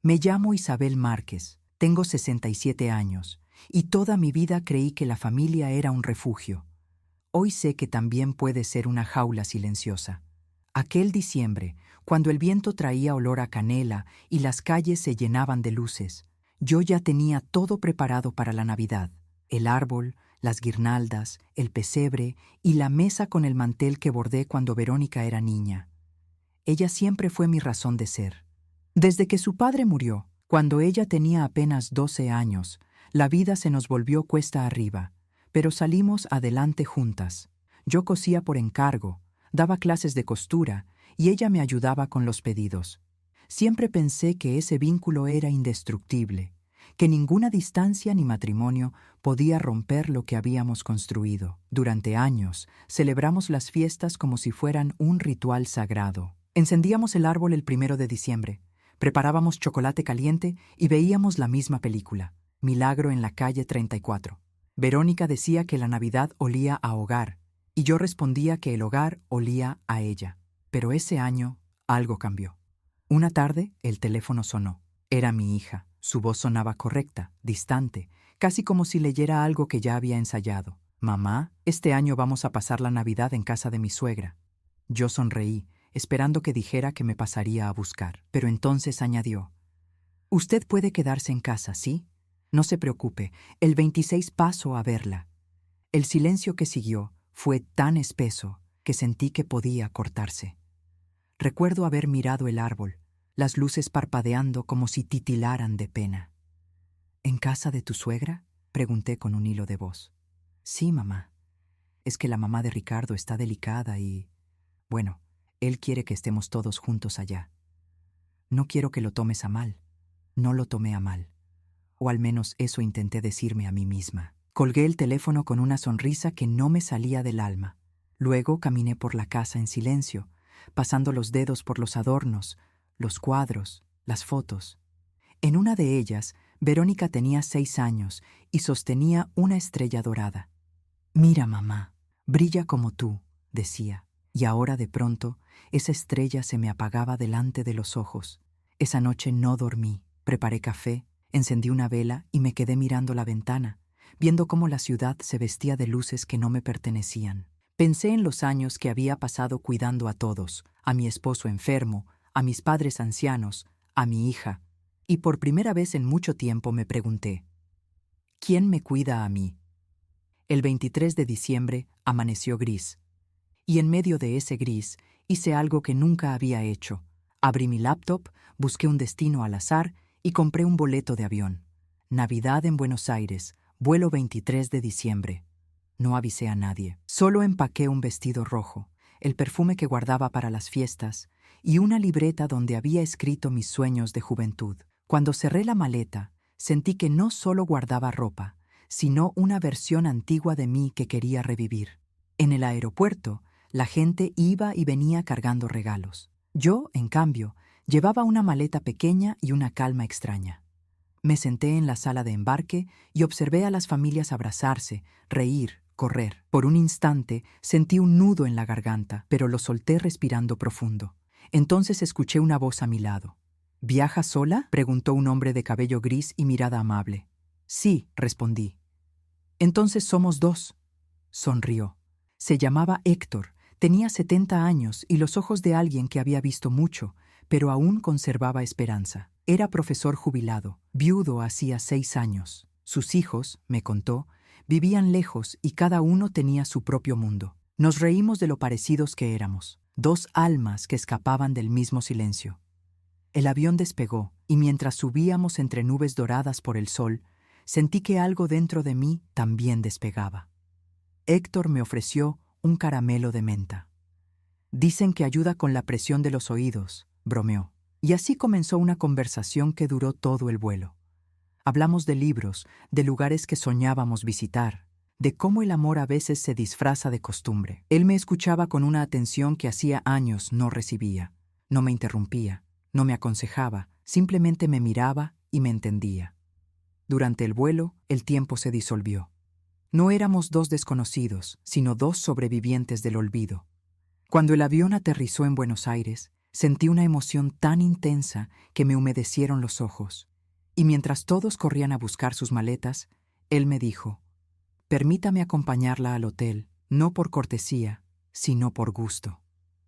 Me llamo Isabel Márquez, tengo 67 años, y toda mi vida creí que la familia era un refugio. Hoy sé que también puede ser una jaula silenciosa. Aquel diciembre, cuando el viento traía olor a canela y las calles se llenaban de luces, yo ya tenía todo preparado para la Navidad: el árbol, las guirnaldas, el pesebre y la mesa con el mantel que bordé cuando Verónica era niña. Ella siempre fue mi razón de ser. Desde que su padre murió, cuando ella tenía apenas 12 años, la vida se nos volvió cuesta arriba, pero salimos adelante juntas. Yo cosía por encargo, daba clases de costura y ella me ayudaba con los pedidos. Siempre pensé que ese vínculo era indestructible, que ninguna distancia ni matrimonio podía romper lo que habíamos construido. Durante años, celebramos las fiestas como si fueran un ritual sagrado. Encendíamos el árbol el 1 de diciembre, preparábamos chocolate caliente y veíamos la misma película, Milagro en la calle 34. Verónica decía que la Navidad olía a hogar, y yo respondía que el hogar olía a ella. Pero ese año algo cambió. Una tarde el teléfono sonó. Era mi hija. Su voz sonaba correcta, distante, casi como si leyera algo que ya había ensayado. «Mamá, este año vamos a pasar la Navidad en casa de mi suegra». Yo sonreí, esperando que dijera que me pasaría a buscar. Pero entonces añadió: «Usted puede quedarse en casa, ¿sí? No se preocupe, el 26 paso a verla». El silencio que siguió fue tan espeso que sentí que podía cortarse. Recuerdo haber mirado el árbol, las luces parpadeando como si titilaran de pena. «¿En casa de tu suegra?», pregunté con un hilo de voz. «Sí, mamá. Es que la mamá de Ricardo está delicada y... bueno, él quiere que estemos todos juntos allá. No quiero que lo tomes a mal». No lo tomé a mal. O al menos eso intenté decirme a mí misma. Colgué el teléfono con una sonrisa que no me salía del alma. Luego caminé por la casa en silencio, pasando los dedos por los adornos, los cuadros, las fotos. En una de ellas, Verónica tenía 6 años y sostenía una estrella dorada. «Mira, mamá, brilla como tú», decía. Y ahora de pronto, esa estrella se me apagaba delante de los ojos. Esa noche no dormí. Preparé café, encendí una vela y me quedé mirando la ventana, viendo cómo la ciudad se vestía de luces que no me pertenecían. Pensé en los años que había pasado cuidando a todos, a mi esposo enfermo, a mis padres ancianos, a mi hija, y por primera vez en mucho tiempo me pregunté: ¿quién me cuida a mí? El 23 de diciembre amaneció gris, y en medio de ese gris hice algo que nunca había hecho. Abrí mi laptop, busqué un destino al azar y compré un boleto de avión. Navidad en Buenos Aires, vuelo 23 de diciembre. No avisé a nadie. Solo empaqué un vestido rojo, el perfume que guardaba para las fiestas y una libreta donde había escrito mis sueños de juventud. Cuando cerré la maleta, sentí que no solo guardaba ropa, sino una versión antigua de mí que quería revivir. En el aeropuerto, la gente iba y venía cargando regalos. Yo, en cambio, llevaba una maleta pequeña y una calma extraña. Me senté en la sala de embarque y observé a las familias abrazarse, reír, correr. Por un instante sentí un nudo en la garganta, pero lo solté respirando profundo. Entonces escuché una voz a mi lado. «¿Viajas sola?», preguntó un hombre de cabello gris y mirada amable. «Sí», respondí. «Entonces somos dos». Sonrió. Se llamaba Héctor. Tenía 70 años y los ojos de alguien que había visto mucho, pero aún conservaba esperanza. Era profesor jubilado, viudo hacía 6 años. Sus hijos, me contó, vivían lejos y cada uno tenía su propio mundo. Nos reímos de lo parecidos que éramos, dos almas que escapaban del mismo silencio. El avión despegó y mientras subíamos entre nubes doradas por el sol, sentí que algo dentro de mí también despegaba. Héctor me ofreció un caramelo de menta. «Dicen que ayuda con la presión de los oídos», bromeó. Y así comenzó una conversación que duró todo el vuelo. Hablamos de libros, de lugares que soñábamos visitar, de cómo el amor a veces se disfraza de costumbre. Él me escuchaba con una atención que hacía años no recibía. No me interrumpía, no me aconsejaba, simplemente me miraba y me entendía. Durante el vuelo, el tiempo se disolvió. No éramos dos desconocidos, sino dos sobrevivientes del olvido. Cuando el avión aterrizó en Buenos Aires, Sentí una emoción tan intensa que me humedecieron los ojos. Y mientras todos corrían a buscar sus maletas, él me dijo: «Permítame acompañarla al hotel, no por cortesía, sino por gusto».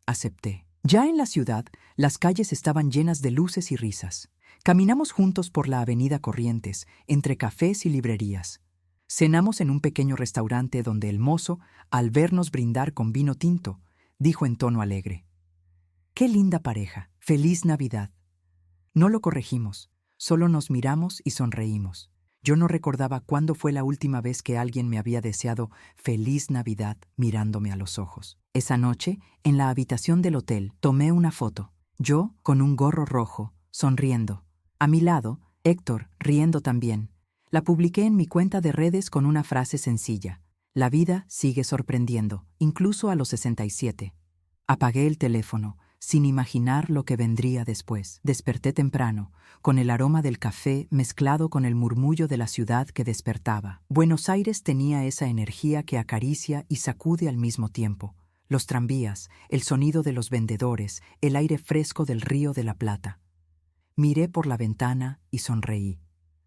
Acepté. Ya en la ciudad, las calles estaban llenas de luces y risas. Caminamos juntos por la avenida Corrientes, entre cafés y librerías. Cenamos en un pequeño restaurante donde el mozo, al vernos brindar con vino tinto, dijo en tono alegre: «Qué linda pareja. Feliz Navidad». No lo corregimos, solo nos miramos y sonreímos. Yo no recordaba cuándo fue la última vez que alguien me había deseado Feliz Navidad mirándome a los ojos. Esa noche, en la habitación del hotel, tomé una foto. Yo, con un gorro rojo, sonriendo. A mi lado, Héctor, riendo también. La publiqué en mi cuenta de redes con una frase sencilla: «La vida sigue sorprendiendo, incluso a los 67». Apagué el teléfono, sin imaginar lo que vendría después. Desperté temprano, con el aroma del café mezclado con el murmullo de la ciudad que despertaba. Buenos Aires tenía esa energía que acaricia y sacude al mismo tiempo. Los tranvías, el sonido de los vendedores, el aire fresco del Río de la Plata. Miré por la ventana y sonreí.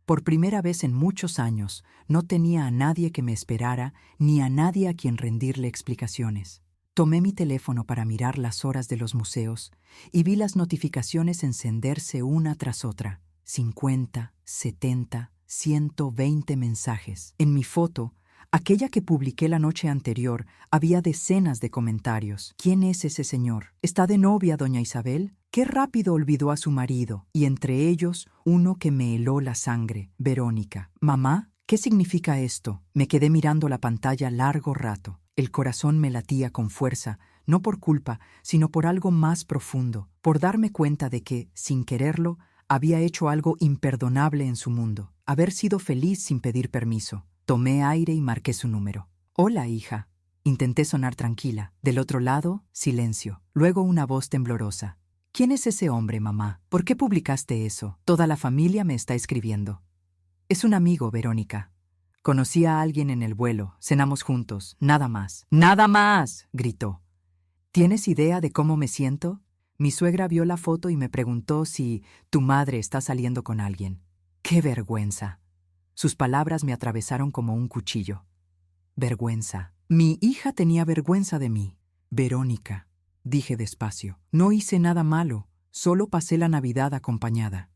Por primera vez en muchos años, no tenía a nadie que me esperara ni a nadie a quien rendirle explicaciones. Tomé mi teléfono para mirar las horas de los museos y vi las notificaciones encenderse una tras otra. 50, 70, 120 mensajes. En mi foto, aquella que publiqué la noche anterior, había decenas de comentarios. ¿Quién es ese señor? ¿Está de novia, doña Isabel? Qué rápido olvidó a su marido. Y entre ellos, uno que me heló la sangre: Verónica. «Mamá, ¿qué significa esto?». Me quedé mirando la pantalla largo rato. El corazón me latía con fuerza, no por culpa, sino por algo más profundo, por darme cuenta de que, sin quererlo, había hecho algo imperdonable en su mundo: haber sido feliz sin pedir permiso. Tomé aire y marqué su número. «Hola, hija». Intenté sonar tranquila. Del otro lado, silencio. Luego una voz temblorosa: «¿Quién es ese hombre, mamá? ¿Por qué publicaste eso? Toda la familia me está escribiendo». «Es un amigo, Verónica. Conocí a alguien en el vuelo, cenamos juntos, nada más». «¡Nada más!», gritó. ¿Tienes idea de cómo me siento? Mi suegra vio la foto y me preguntó si tu madre está saliendo con alguien. ¡Qué vergüenza! Sus palabras me atravesaron como un cuchillo. Vergüenza. Mi hija tenía vergüenza de mí. «Verónica», dije despacio, «no hice nada malo, solo pasé la Navidad acompañada».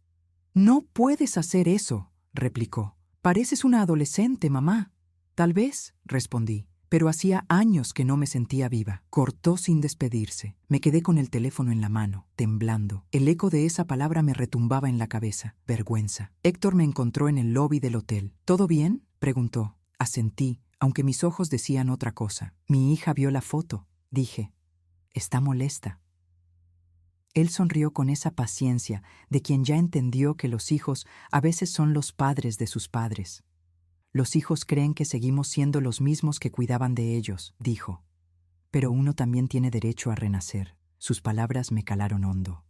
«No puedes hacer eso», replicó. «Pareces una adolescente, mamá». «Tal vez», respondí, «pero hacía años que no me sentía viva». Cortó sin despedirse. Me quedé con el teléfono en la mano, temblando. El eco de esa palabra me retumbaba en la cabeza. Vergüenza. Héctor me encontró en el lobby del hotel. «¿Todo bien?», preguntó. Asentí, aunque mis ojos decían otra cosa. «Mi hija vio la foto», dije. «Está molesta». Él sonrió con esa paciencia de quien ya entendió que los hijos a veces son los padres de sus padres. «Los hijos creen que seguimos siendo los mismos que cuidaban de ellos», dijo. «Pero uno también tiene derecho a renacer». Sus palabras me calaron hondo.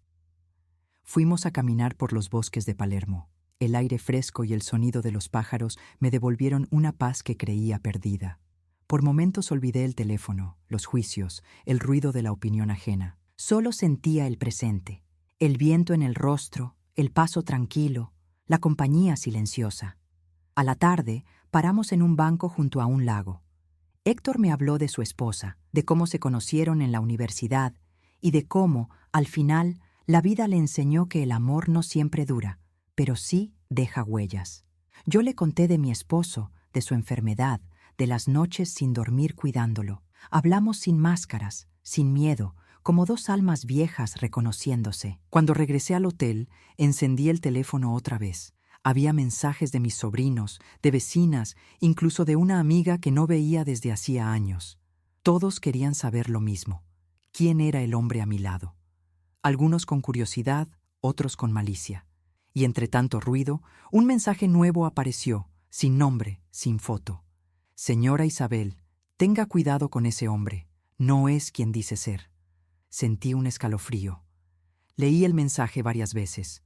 Fuimos a caminar por los bosques de Palermo. El aire fresco y el sonido de los pájaros me devolvieron una paz que creía perdida. Por momentos olvidé el teléfono, los juicios, el ruido de la opinión ajena. Solo sentía el presente, el viento en el rostro, el paso tranquilo, la compañía silenciosa. A la tarde, paramos en un banco junto a un lago. Héctor me habló de su esposa, de cómo se conocieron en la universidad y de cómo, al final, la vida le enseñó que el amor no siempre dura, pero sí deja huellas. Yo le conté de mi esposo, de su enfermedad, de las noches sin dormir cuidándolo. Hablamos sin máscaras, sin miedo, como dos almas viejas reconociéndose. Cuando regresé al hotel, encendí el teléfono otra vez. Había mensajes de mis sobrinos, de vecinas, incluso de una amiga que no veía desde hacía años. Todos querían saber lo mismo: ¿quién era el hombre a mi lado? Algunos con curiosidad, otros con malicia. Y entre tanto ruido, un mensaje nuevo apareció, sin nombre, sin foto. «Señora Isabel, tenga cuidado con ese hombre. No es quien dice ser». Sentí un escalofrío. Leí el mensaje varias veces.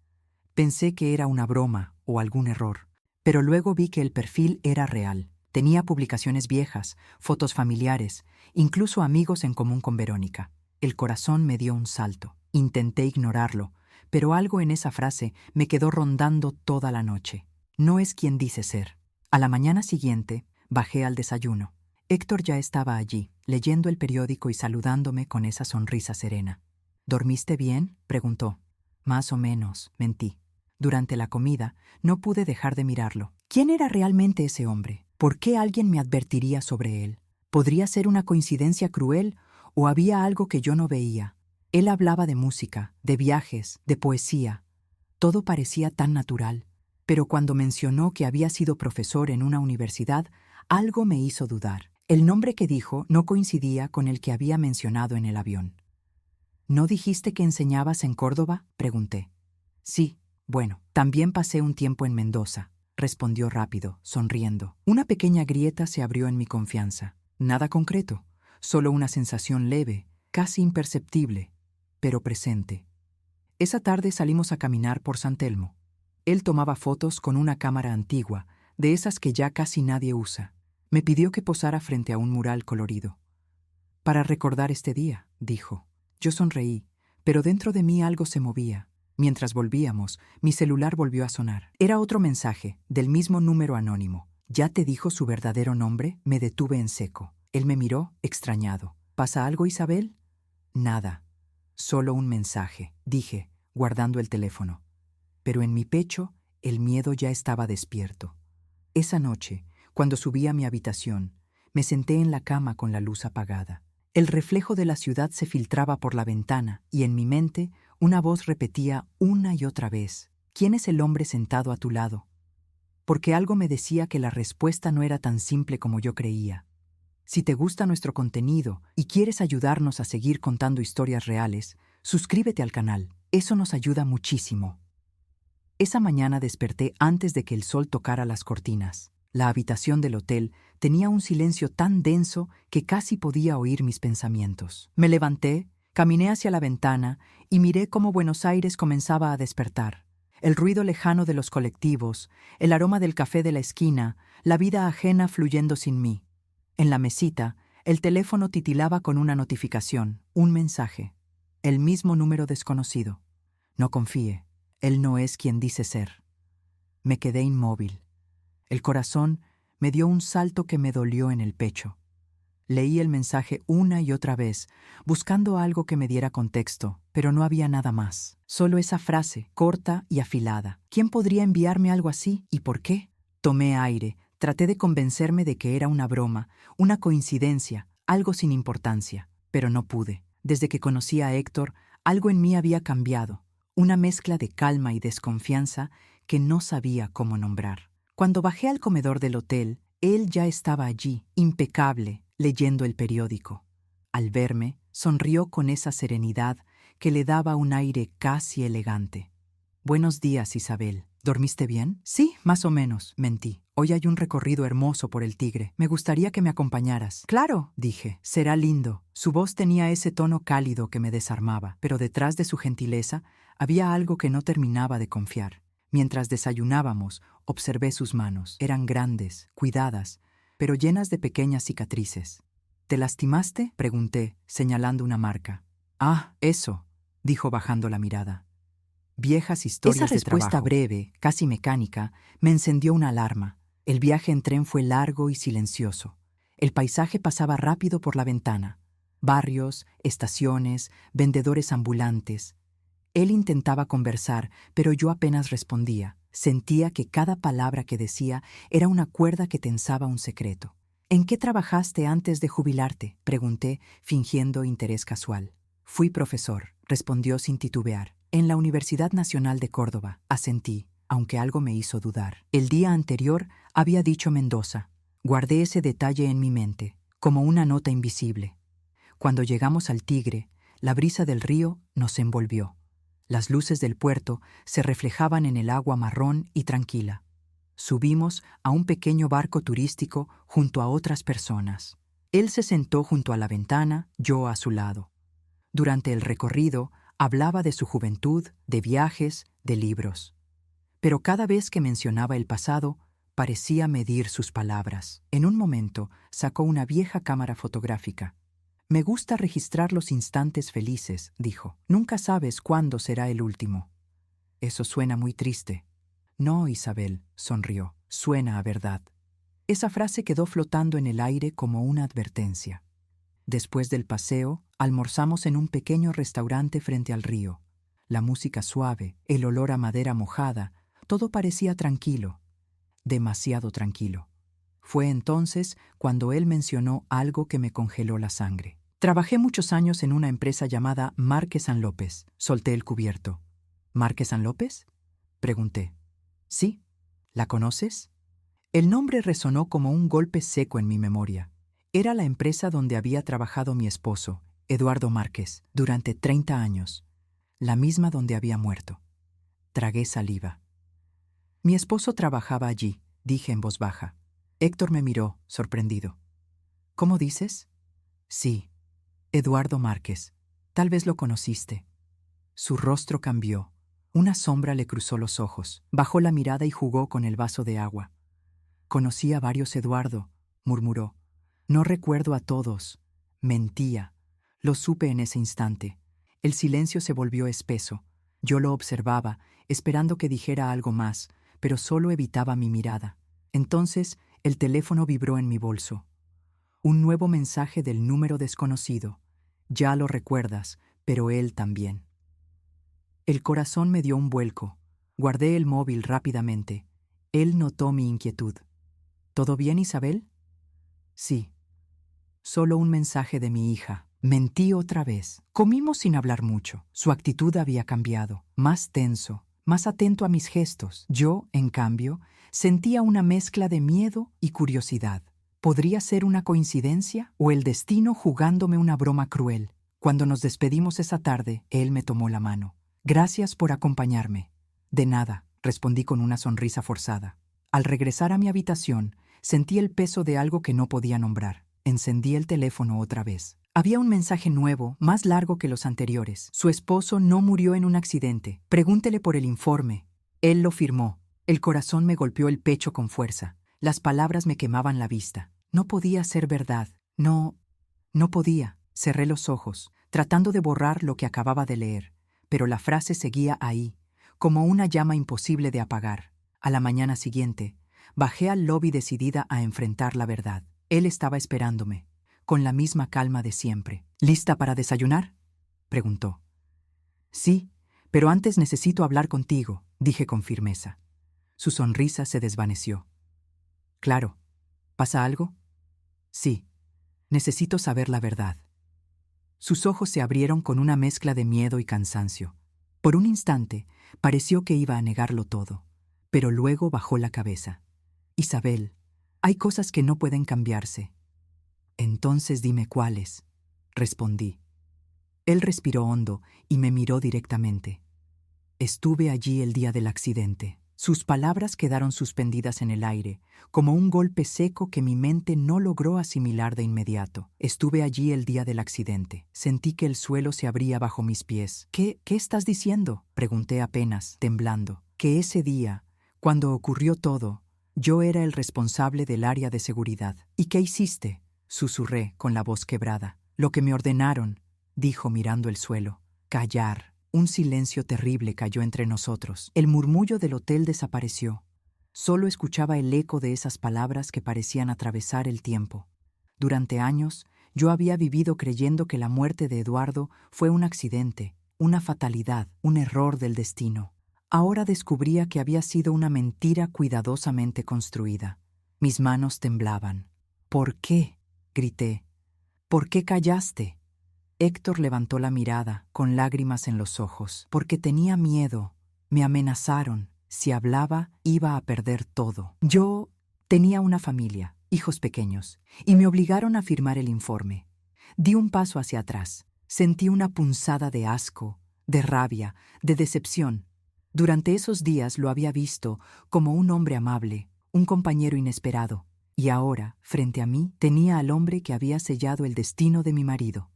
Pensé que era una broma o algún error, pero luego vi que el perfil era real. Tenía publicaciones viejas, fotos familiares, incluso amigos en común con Verónica. El corazón me dio un salto. Intenté ignorarlo, pero algo en esa frase me quedó rondando toda la noche. No es quien dice ser. A la mañana siguiente, bajé al desayuno. Héctor ya estaba allí, leyendo el periódico y saludándome con esa sonrisa serena. ¿Dormiste bien?, preguntó. Más o menos, mentí. Durante la comida, no pude dejar de mirarlo. ¿Quién era realmente ese hombre? ¿Por qué alguien me advertiría sobre él? ¿Podría ser una coincidencia cruel o había algo que yo no veía? Él hablaba de música, de viajes, de poesía. Todo parecía tan natural. Pero cuando mencionó que había sido profesor en una universidad, algo me hizo dudar. El nombre que dijo no coincidía con el que había mencionado en el avión. ¿No dijiste que enseñabas en Córdoba?, pregunté. Sí, bueno, también pasé un tiempo en Mendoza, respondió rápido, sonriendo. Una pequeña grieta se abrió en mi confianza. Nada concreto, solo una sensación leve, casi imperceptible, pero presente. Esa tarde salimos a caminar por San Telmo. Él tomaba fotos con una cámara antigua, de esas que ya casi nadie usa. Me pidió que posara frente a un mural colorido. Para recordar este día, dijo. Yo sonreí, pero dentro de mí algo se movía. Mientras volvíamos, mi celular volvió a sonar. Era otro mensaje, del mismo número anónimo. ¿Ya te dijo su verdadero nombre? Me detuve en seco. Él me miró, extrañado. ¿Pasa algo, Isabel? Nada. Solo un mensaje, dije, guardando el teléfono. Pero en mi pecho, el miedo ya estaba despierto. Esa noche, cuando subí a mi habitación, me senté en la cama con la luz apagada. El reflejo de la ciudad se filtraba por la ventana y en mi mente una voz repetía una y otra vez: ¿quién es el hombre sentado a tu lado? Porque algo me decía que la respuesta no era tan simple como yo creía. Si te gusta nuestro contenido y quieres ayudarnos a seguir contando historias reales, suscríbete al canal. Eso nos ayuda muchísimo. Esa mañana desperté antes de que el sol tocara las cortinas. La habitación del hotel tenía un silencio tan denso que casi podía oír mis pensamientos. Me levanté, caminé hacia la ventana y miré cómo Buenos Aires comenzaba a despertar. El ruido lejano de los colectivos, el aroma del café de la esquina, la vida ajena fluyendo sin mí. En la mesita, el teléfono titilaba con una notificación, un mensaje. El mismo número desconocido. No confíe, él no es quien dice ser. Me quedé inmóvil. El corazón me dio un salto que me dolió en el pecho. Leí el mensaje una y otra vez, buscando algo que me diera contexto, pero no había nada más. Solo esa frase, corta y afilada. ¿Quién podría enviarme algo así y por qué? Tomé aire, traté de convencerme de que era una broma, una coincidencia, algo sin importancia, pero no pude. Desde que conocí a Héctor, algo en mí había cambiado, una mezcla de calma y desconfianza que no sabía cómo nombrar. Cuando bajé al comedor del hotel, él ya estaba allí, impecable, leyendo el periódico. Al verme, sonrió con esa serenidad que le daba un aire casi elegante. Buenos días, Isabel. ¿Dormiste bien? Sí, más o menos, mentí. Hoy hay un recorrido hermoso por el Tigre. Me gustaría que me acompañaras. Claro, dije. Será lindo. Su voz tenía ese tono cálido que me desarmaba, pero detrás de su gentileza había algo que no terminaba de confiar. Mientras desayunábamos, observé sus manos. Eran grandes, cuidadas, pero llenas de pequeñas cicatrices. ¿Te lastimaste?, pregunté, señalando una marca. Ah, eso, dijo bajando la mirada. Viejas historias de trabajo. Esa respuesta breve, casi mecánica, me encendió una alarma. El viaje en tren fue largo y silencioso. El paisaje pasaba rápido por la ventana. Barrios, estaciones, vendedores ambulantes. Él intentaba conversar, pero yo apenas respondía. Sentía que cada palabra que decía era una cuerda que tensaba un secreto. ¿En qué trabajaste antes de jubilarte?, pregunté, fingiendo interés casual. Fui profesor, respondió sin titubear. En la Universidad Nacional de Córdoba, asentí, aunque algo me hizo dudar. El día anterior había dicho Mendoza. Guardé ese detalle en mi mente, como una nota invisible. Cuando llegamos al Tigre, la brisa del río nos envolvió. Las luces del puerto se reflejaban en el agua marrón y tranquila. Subimos a un pequeño barco turístico junto a otras personas. Él se sentó junto a la ventana, yo a su lado. Durante el recorrido, hablaba de su juventud, de viajes, de libros. Pero cada vez que mencionaba el pasado, parecía medir sus palabras. En un momento, sacó una vieja cámara fotográfica. Me gusta registrar los instantes felices, dijo. Nunca sabes cuándo será el último. Eso suena muy triste. No, Isabel, sonrió. Suena a verdad. Esa frase quedó flotando en el aire como una advertencia. Después del paseo, almorzamos en un pequeño restaurante frente al río. La música suave, el olor a madera mojada, todo parecía tranquilo, demasiado tranquilo. Fue entonces cuando él mencionó algo que me congeló la sangre. Trabajé muchos años en una empresa llamada Márquez & López. Solté el cubierto. ¿Márquez & López? Pregunté. Sí. ¿La conoces? El nombre resonó como un golpe seco en mi memoria. Era la empresa donde había trabajado mi esposo, Eduardo Márquez, durante 30 años. La misma donde había muerto. Tragué saliva. Mi esposo trabajaba allí, dije en voz baja. Héctor me miró, sorprendido. ¿Cómo dices? Sí, Eduardo Márquez. Tal vez lo conociste. Su rostro cambió. Una sombra le cruzó los ojos. Bajó la mirada y jugó con el vaso de agua. Conocí a varios Eduardo, murmuró. No recuerdo a todos. Mentía. Lo supe en ese instante. El silencio se volvió espeso. Yo lo observaba, esperando que dijera algo más, pero solo evitaba mi mirada. Entonces, el teléfono vibró en mi bolso. Un nuevo mensaje del número desconocido. Ya lo recuerdas, pero él también. El corazón me dio un vuelco. Guardé el móvil rápidamente. Él notó mi inquietud. ¿Todo bien, Isabel? Sí. Solo un mensaje de mi hija. Mentí otra vez. Comimos sin hablar mucho. Su actitud había cambiado, más tenso, más atento a mis gestos. Yo, en cambio, sentía una mezcla de miedo y curiosidad. ¿Podría ser una coincidencia o el destino jugándome una broma cruel? Cuando nos despedimos esa tarde, él me tomó la mano. Gracias por acompañarme. De nada, respondí con una sonrisa forzada. Al regresar a mi habitación, sentí el peso de algo que no podía nombrar. Encendí el teléfono otra vez. Había un mensaje nuevo, más largo que los anteriores. Su esposo no murió en un accidente. Pregúntele por el informe. Él lo firmó. El corazón me golpeó el pecho con fuerza. Las palabras me quemaban la vista. No podía ser verdad. No podía. Cerré los ojos, tratando de borrar lo que acababa de leer. Pero la frase seguía ahí, como una llama imposible de apagar. A la mañana siguiente, bajé al lobby decidida a enfrentar la verdad. Él estaba esperándome, con la misma calma de siempre. ¿Lista para desayunar?, preguntó. Sí, pero antes necesito hablar contigo, dije con firmeza. Su sonrisa se desvaneció. Claro. ¿Pasa algo? Sí. Necesito saber la verdad. Sus ojos se abrieron con una mezcla de miedo y cansancio. Por un instante, pareció que iba a negarlo todo, pero luego bajó la cabeza. Isabel, hay cosas que no pueden cambiarse. Entonces dime cuáles, respondí. Él respiró hondo y me miró directamente. Estuve allí el día del accidente. Sus palabras quedaron suspendidas en el aire, como un golpe seco que mi mente no logró asimilar de inmediato. Estuve allí el día del accidente. Sentí que el suelo se abría bajo mis pies. ¿Qué estás diciendo?, pregunté apenas, temblando. Que ese día, cuando ocurrió todo, yo era el responsable del área de seguridad. ¿Y qué hiciste?, susurré con la voz quebrada. Lo que me ordenaron, dijo mirando el suelo. Callar. Un silencio terrible cayó entre nosotros. El murmullo del hotel desapareció. Solo escuchaba el eco de esas palabras que parecían atravesar el tiempo. Durante años, yo había vivido creyendo que la muerte de Eduardo fue un accidente, una fatalidad, un error del destino. Ahora descubría que había sido una mentira cuidadosamente construida. Mis manos temblaban. ¿Por qué?, grité. ¿Por qué callaste? Héctor levantó la mirada, con lágrimas en los ojos. Porque tenía miedo. Me amenazaron. Si hablaba, iba a perder todo. Yo tenía una familia, hijos pequeños, y me obligaron a firmar el informe. Di un paso hacia atrás. Sentí una punzada de asco, de rabia, de decepción. Durante esos días lo había visto como un hombre amable, un compañero inesperado, y ahora, frente a mí, tenía al hombre que había sellado el destino de mi marido.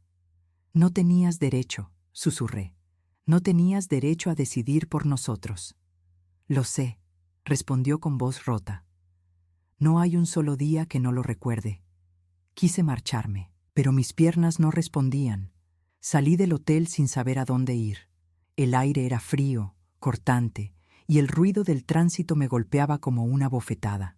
No tenías derecho, susurré. No tenías derecho a decidir por nosotros. Lo sé, respondió con voz rota. No hay un solo día que no lo recuerde. Quise marcharme. Pero mis piernas no respondían. Salí del hotel sin saber a dónde ir. El aire era frío, cortante, y el ruido del tránsito me golpeaba como una bofetada.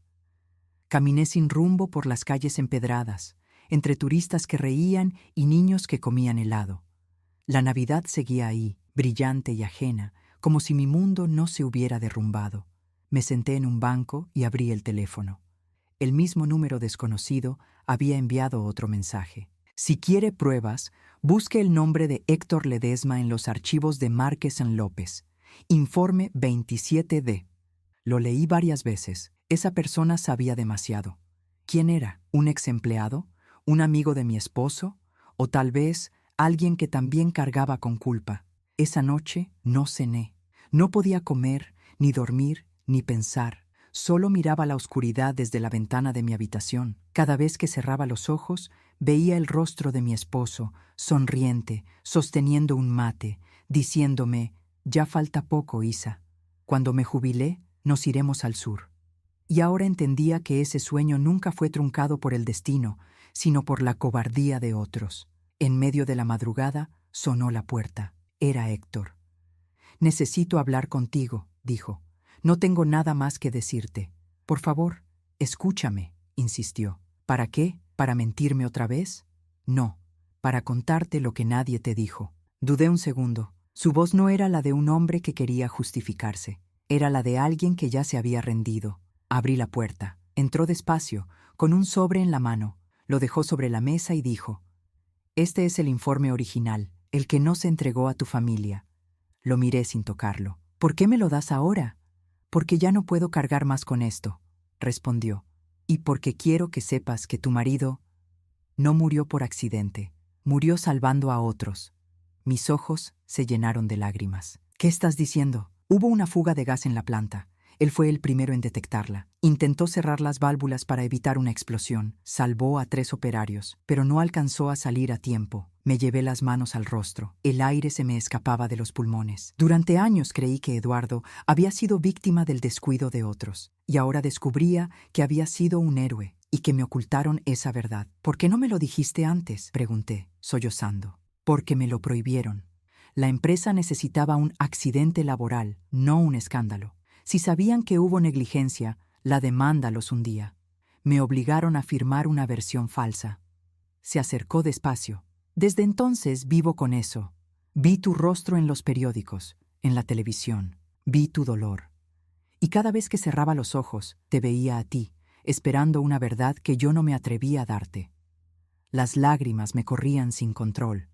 Caminé sin rumbo por las calles empedradas, entre turistas que reían y niños que comían helado. La Navidad seguía ahí, brillante y ajena, como si mi mundo no se hubiera derrumbado. Me senté en un banco y abrí el teléfono. El mismo número desconocido había enviado otro mensaje. Si quiere pruebas, busque el nombre de Héctor Ledesma en los archivos de Márquez en López. Informe 27D. Lo leí varias veces. Esa persona sabía demasiado. ¿Quién era? ¿Un ex empleado? ¿Un amigo de mi esposo? ¿O tal vez alguien que también cargaba con culpa? Esa noche no cené. No podía comer, ni dormir, ni pensar. Solo miraba la oscuridad desde la ventana de mi habitación. Cada vez que cerraba los ojos, veía el rostro de mi esposo, sonriente, sosteniendo un mate, diciéndome: «Ya falta poco, Isa. Cuando me jubilé, nos iremos al sur». Y ahora entendía que ese sueño nunca fue truncado por el destino, sino por la cobardía de otros. En medio de la madrugada, sonó la puerta. Era Héctor. «Necesito hablar contigo», dijo. «No tengo nada más que decirte. Por favor, escúchame», insistió. «¿Para qué? ¿Para mentirme otra vez?» «No, para contarte lo que nadie te dijo». Dudé un segundo. Su voz no era la de un hombre que quería justificarse. Era la de alguien que ya se había rendido. Abrí la puerta. Entró despacio, con un sobre en la mano. Lo dejó sobre la mesa y dijo: «Este es el informe original, el que no se entregó a tu familia». Lo miré sin tocarlo. «¿Por qué me lo das ahora?» «Porque ya no puedo cargar más con esto», respondió. «Y porque quiero que sepas que tu marido no murió por accidente. Murió salvando a otros». Mis ojos se llenaron de lágrimas. «¿Qué estás diciendo?» «Hubo una fuga de gas en la planta. Él fue el primero en detectarla. Intentó cerrar las válvulas para evitar una explosión. Salvó a 3 operarios, pero no alcanzó a salir a tiempo. Me llevé las manos al rostro. El aire se me escapaba de los pulmones. Durante años creí que Eduardo había sido víctima del descuido de otros. Y ahora descubría que había sido un héroe y que me ocultaron esa verdad. «¿Por qué no me lo dijiste antes?», pregunté, sollozando. «Porque me lo prohibieron. La empresa necesitaba un accidente laboral, no un escándalo. Si sabían que hubo negligencia, la demanda los hundía. Me obligaron a firmar una versión falsa». Se acercó despacio. «Desde entonces vivo con eso. Vi tu rostro en los periódicos, en la televisión. Vi tu dolor. Y cada vez que cerraba los ojos, te veía a ti, esperando una verdad que yo no me atrevía a darte». Las lágrimas me corrían sin control.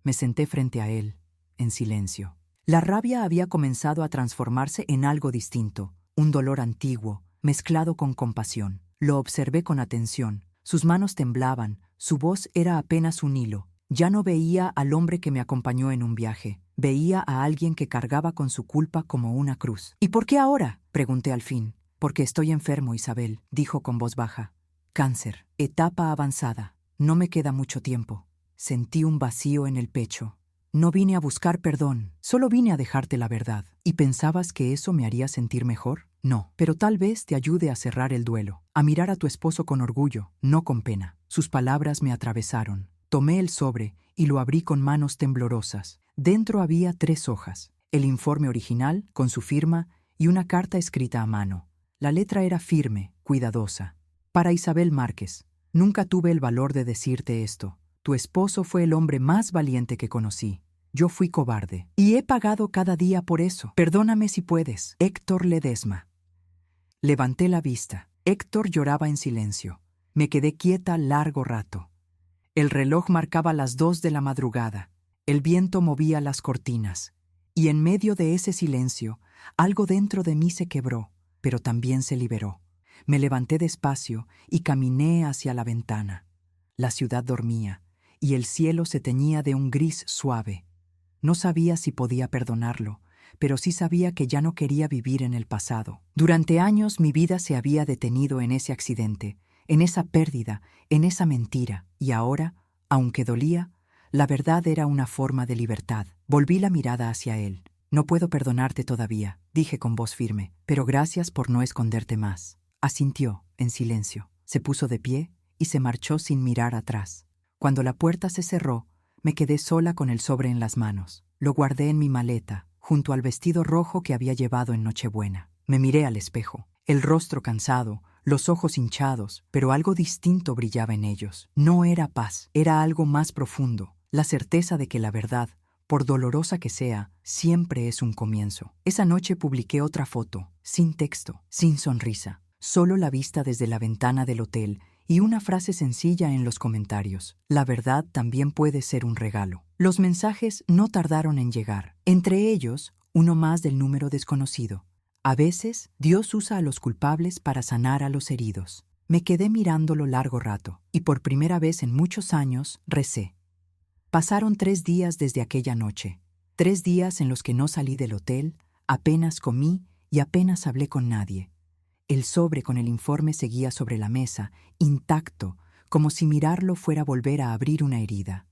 Me senté frente a él, en silencio. La rabia había comenzado a transformarse en algo distinto, un dolor antiguo, mezclado con compasión. Lo observé con atención. Sus manos temblaban, su voz era apenas un hilo. Ya no veía al hombre que me acompañó en un viaje. Veía a alguien que cargaba con su culpa como una cruz. «¿Y por qué ahora?», pregunté al fin. «Porque estoy enfermo, Isabel», dijo con voz baja. «Cáncer, etapa avanzada. No me queda mucho tiempo». Sentí un vacío en el pecho. «No vine a buscar perdón, solo vine a dejarte la verdad». «¿Y pensabas que eso me haría sentir mejor?». «No, pero tal vez te ayude a cerrar el duelo, a mirar a tu esposo con orgullo, no con pena». Sus palabras me atravesaron. Tomé el sobre y lo abrí con manos temblorosas. Dentro había 3 hojas, el informe original, con su firma, y una carta escrita a mano. La letra era firme, cuidadosa. «Para Isabel Márquez, nunca tuve el valor de decirte esto. Tu esposo fue el hombre más valiente que conocí. Yo fui cobarde, y he pagado cada día por eso. Perdóname si puedes. Héctor Ledesma». Levanté la vista. Héctor lloraba en silencio. Me quedé quieta largo rato. El reloj marcaba las 2 de la madrugada. El viento movía las cortinas. Y en medio de ese silencio, algo dentro de mí se quebró, pero también se liberó. Me levanté despacio y caminé hacia la ventana. La ciudad dormía, y el cielo se teñía de un gris suave. No sabía si podía perdonarlo, pero sí sabía que ya no quería vivir en el pasado. Durante años mi vida se había detenido en ese accidente, en esa pérdida, en esa mentira, y ahora, aunque dolía, la verdad era una forma de libertad. Volví la mirada hacia él. «No puedo perdonarte todavía», dije con voz firme, «pero gracias por no esconderte más». Asintió, en silencio. Se puso de pie y se marchó sin mirar atrás. Cuando la puerta se cerró, me quedé sola con el sobre en las manos. Lo guardé en mi maleta, junto al vestido rojo que había llevado en Nochebuena. Me miré al espejo, el rostro cansado, los ojos hinchados, pero algo distinto brillaba en ellos. No era paz, era algo más profundo, la certeza de que la verdad, por dolorosa que sea, siempre es un comienzo. Esa noche publiqué otra foto, sin texto, sin sonrisa, solo la vista desde la ventana del hotel y una frase sencilla en los comentarios. La verdad también puede ser un regalo. Los mensajes no tardaron en llegar. Entre ellos, uno más del número desconocido. A veces, Dios usa a los culpables para sanar a los heridos. Me quedé mirándolo largo rato, y por primera vez en muchos años, recé. Pasaron 3 días desde aquella noche. 3 días en los que no salí del hotel, apenas comí y apenas hablé con nadie. El sobre con el informe seguía sobre la mesa, intacto, como si mirarlo fuera volver a abrir una herida.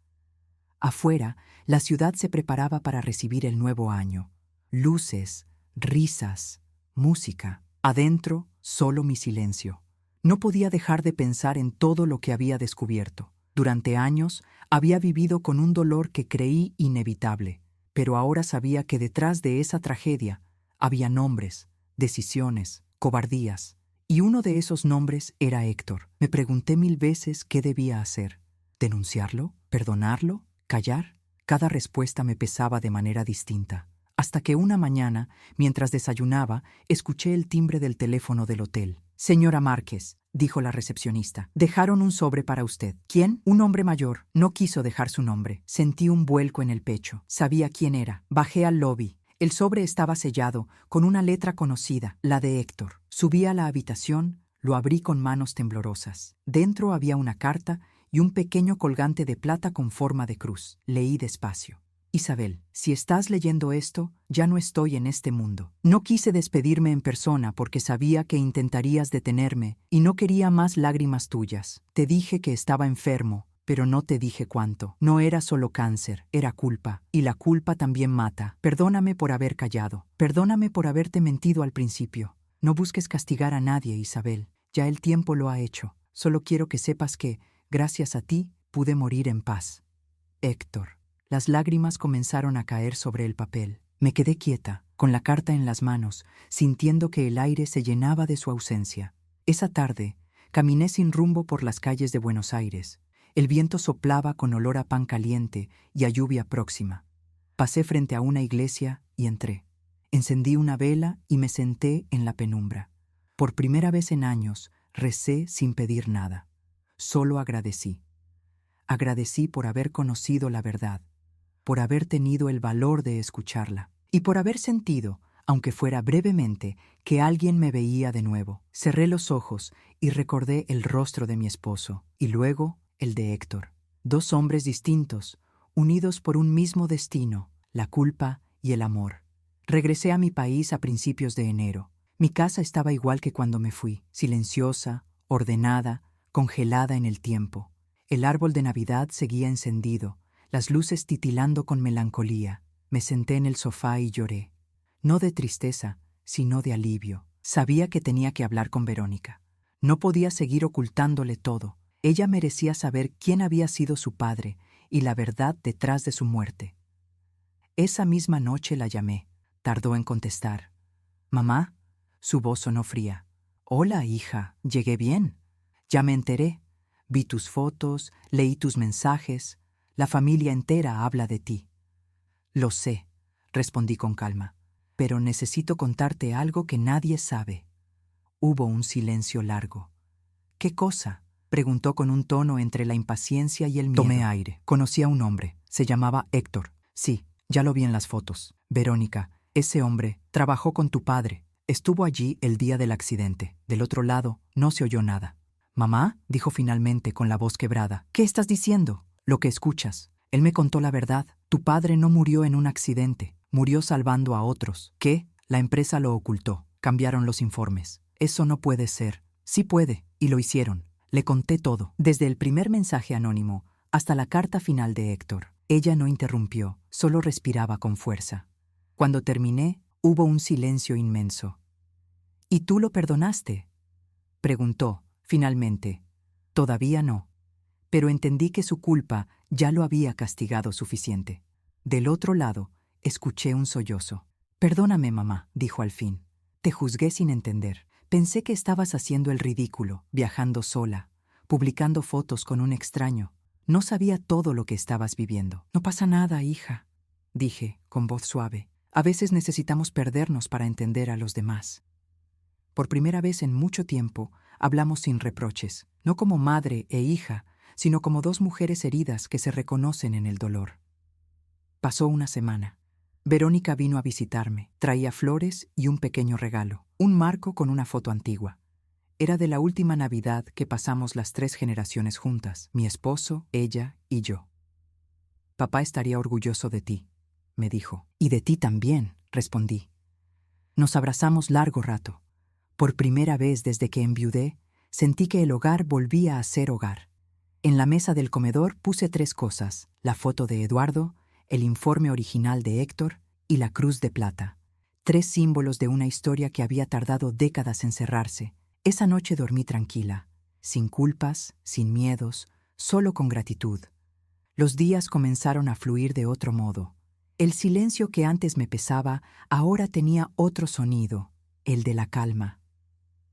Afuera, la ciudad se preparaba para recibir el nuevo año. Luces, risas, música. Adentro, solo mi silencio. No podía dejar de pensar en todo lo que había descubierto. Durante años, había vivido con un dolor que creí inevitable, pero ahora sabía que detrás de esa tragedia había nombres, decisiones, cobardías. Y uno de esos nombres era Héctor. Me pregunté 1000 veces qué debía hacer. ¿Denunciarlo? ¿Perdonarlo? ¿Callar? Cada respuesta me pesaba de manera distinta. Hasta que una mañana, mientras desayunaba, escuché el timbre del teléfono del hotel. «Señora Márquez», dijo la recepcionista, «dejaron un sobre para usted». «¿Quién?» «Un hombre mayor. No quiso dejar su nombre». Sentí un vuelco en el pecho. Sabía quién era. Bajé al lobby. El sobre estaba sellado, con una letra conocida, la de Héctor. Subí a la habitación, lo abrí con manos temblorosas. Dentro había una carta y un pequeño colgante de plata con forma de cruz. Leí despacio. «Isabel, si estás leyendo esto, ya no estoy en este mundo. No quise despedirme en persona porque sabía que intentarías detenerme y no quería más lágrimas tuyas. Te dije que estaba enfermo, pero no te dije cuánto. No era solo cáncer, era culpa, y la culpa también mata. Perdóname por haber callado. Perdóname por haberte mentido al principio. No busques castigar a nadie, Isabel. Ya el tiempo lo ha hecho. Solo quiero que sepas que, gracias a ti, pude morir en paz. Héctor». Las lágrimas comenzaron a caer sobre el papel. Me quedé quieta, con la carta en las manos, sintiendo que el aire se llenaba de su ausencia. Esa tarde, caminé sin rumbo por las calles de Buenos Aires. El viento soplaba con olor a pan caliente y a lluvia próxima. Pasé frente a una iglesia y entré. Encendí una vela y me senté en la penumbra. Por primera vez en años, recé sin pedir nada. Solo agradecí. Agradecí por haber conocido la verdad, por haber tenido el valor de escucharla y por haber sentido, aunque fuera brevemente, que alguien me veía de nuevo. Cerré los ojos y recordé el rostro de mi esposo y luego el de Héctor. 2 hombres distintos, unidos por un mismo destino, la culpa y el amor. Regresé a mi país a principios de enero. Mi casa estaba igual que cuando me fui, silenciosa, ordenada, congelada en el tiempo. El árbol de Navidad seguía encendido, las luces titilando con melancolía. Me senté en el sofá y lloré. No de tristeza, sino de alivio. Sabía que tenía que hablar con Verónica. No podía seguir ocultándole todo. Ella merecía saber quién había sido su padre y la verdad detrás de su muerte. Esa misma noche la llamé. Tardó en contestar. «Mamá». Su voz sonó fría. «Hola, hija. Llegué bien. Ya me enteré. Vi tus fotos, leí tus mensajes. La familia entera habla de ti». «Lo sé», respondí con calma, «pero necesito contarte algo que nadie sabe». Hubo un silencio largo. «¿Qué cosa?», preguntó con un tono entre la impaciencia y el miedo. Tomé aire. Conocí a un hombre. Se llamaba Héctor. Sí, ya lo vi en las fotos. Verónica, ese hombre trabajó con tu padre. Estuvo allí el día del accidente. Del otro lado no se oyó nada. «Mamá», dijo finalmente con la voz quebrada, «¿qué estás diciendo?». «Lo que escuchas. Él me contó la verdad. Tu padre no murió en un accidente. Murió salvando a otros. ¿Qué? La empresa lo ocultó. Cambiaron los informes. Eso no puede ser». «Sí puede, y lo hicieron». Le conté todo, desde el primer mensaje anónimo hasta la carta final de Héctor. Ella no interrumpió, solo respiraba con fuerza. Cuando terminé, hubo un silencio inmenso. «¿Y tú lo perdonaste?», preguntó, finalmente. «Todavía no. pero entendí que su culpa ya lo había castigado suficiente. Del otro lado, escuché un sollozo. «Perdóname, mamá», dijo al fin. «Te juzgué sin entender. Pensé que estabas haciendo el ridículo, viajando sola, publicando fotos con un extraño. No sabía todo lo que estabas viviendo». «No pasa nada, hija», dije, con voz suave. «A veces necesitamos perdernos para entender a los demás». Por primera vez en mucho tiempo, hablamos sin reproches, no como madre e hija, sino como dos mujeres heridas que se reconocen en el dolor. Pasó una semana. Verónica vino a visitarme. Traía flores y un pequeño regalo, un marco con una foto antigua. Era de la última Navidad que pasamos las 3 generaciones juntas, mi esposo, ella y yo. «Papá estaría orgulloso de ti», me dijo. «Y de ti también», respondí. Nos abrazamos largo rato. Por primera vez desde que enviudé, sentí que el hogar volvía a ser hogar. En la mesa del comedor puse 3 cosas: la foto de Eduardo, el informe original de Héctor y la cruz de plata. 3 símbolos de una historia que había tardado décadas en cerrarse. Esa noche dormí tranquila, sin culpas, sin miedos, solo con gratitud. Los días comenzaron a fluir de otro modo. El silencio que antes me pesaba ahora tenía otro sonido, el de la calma.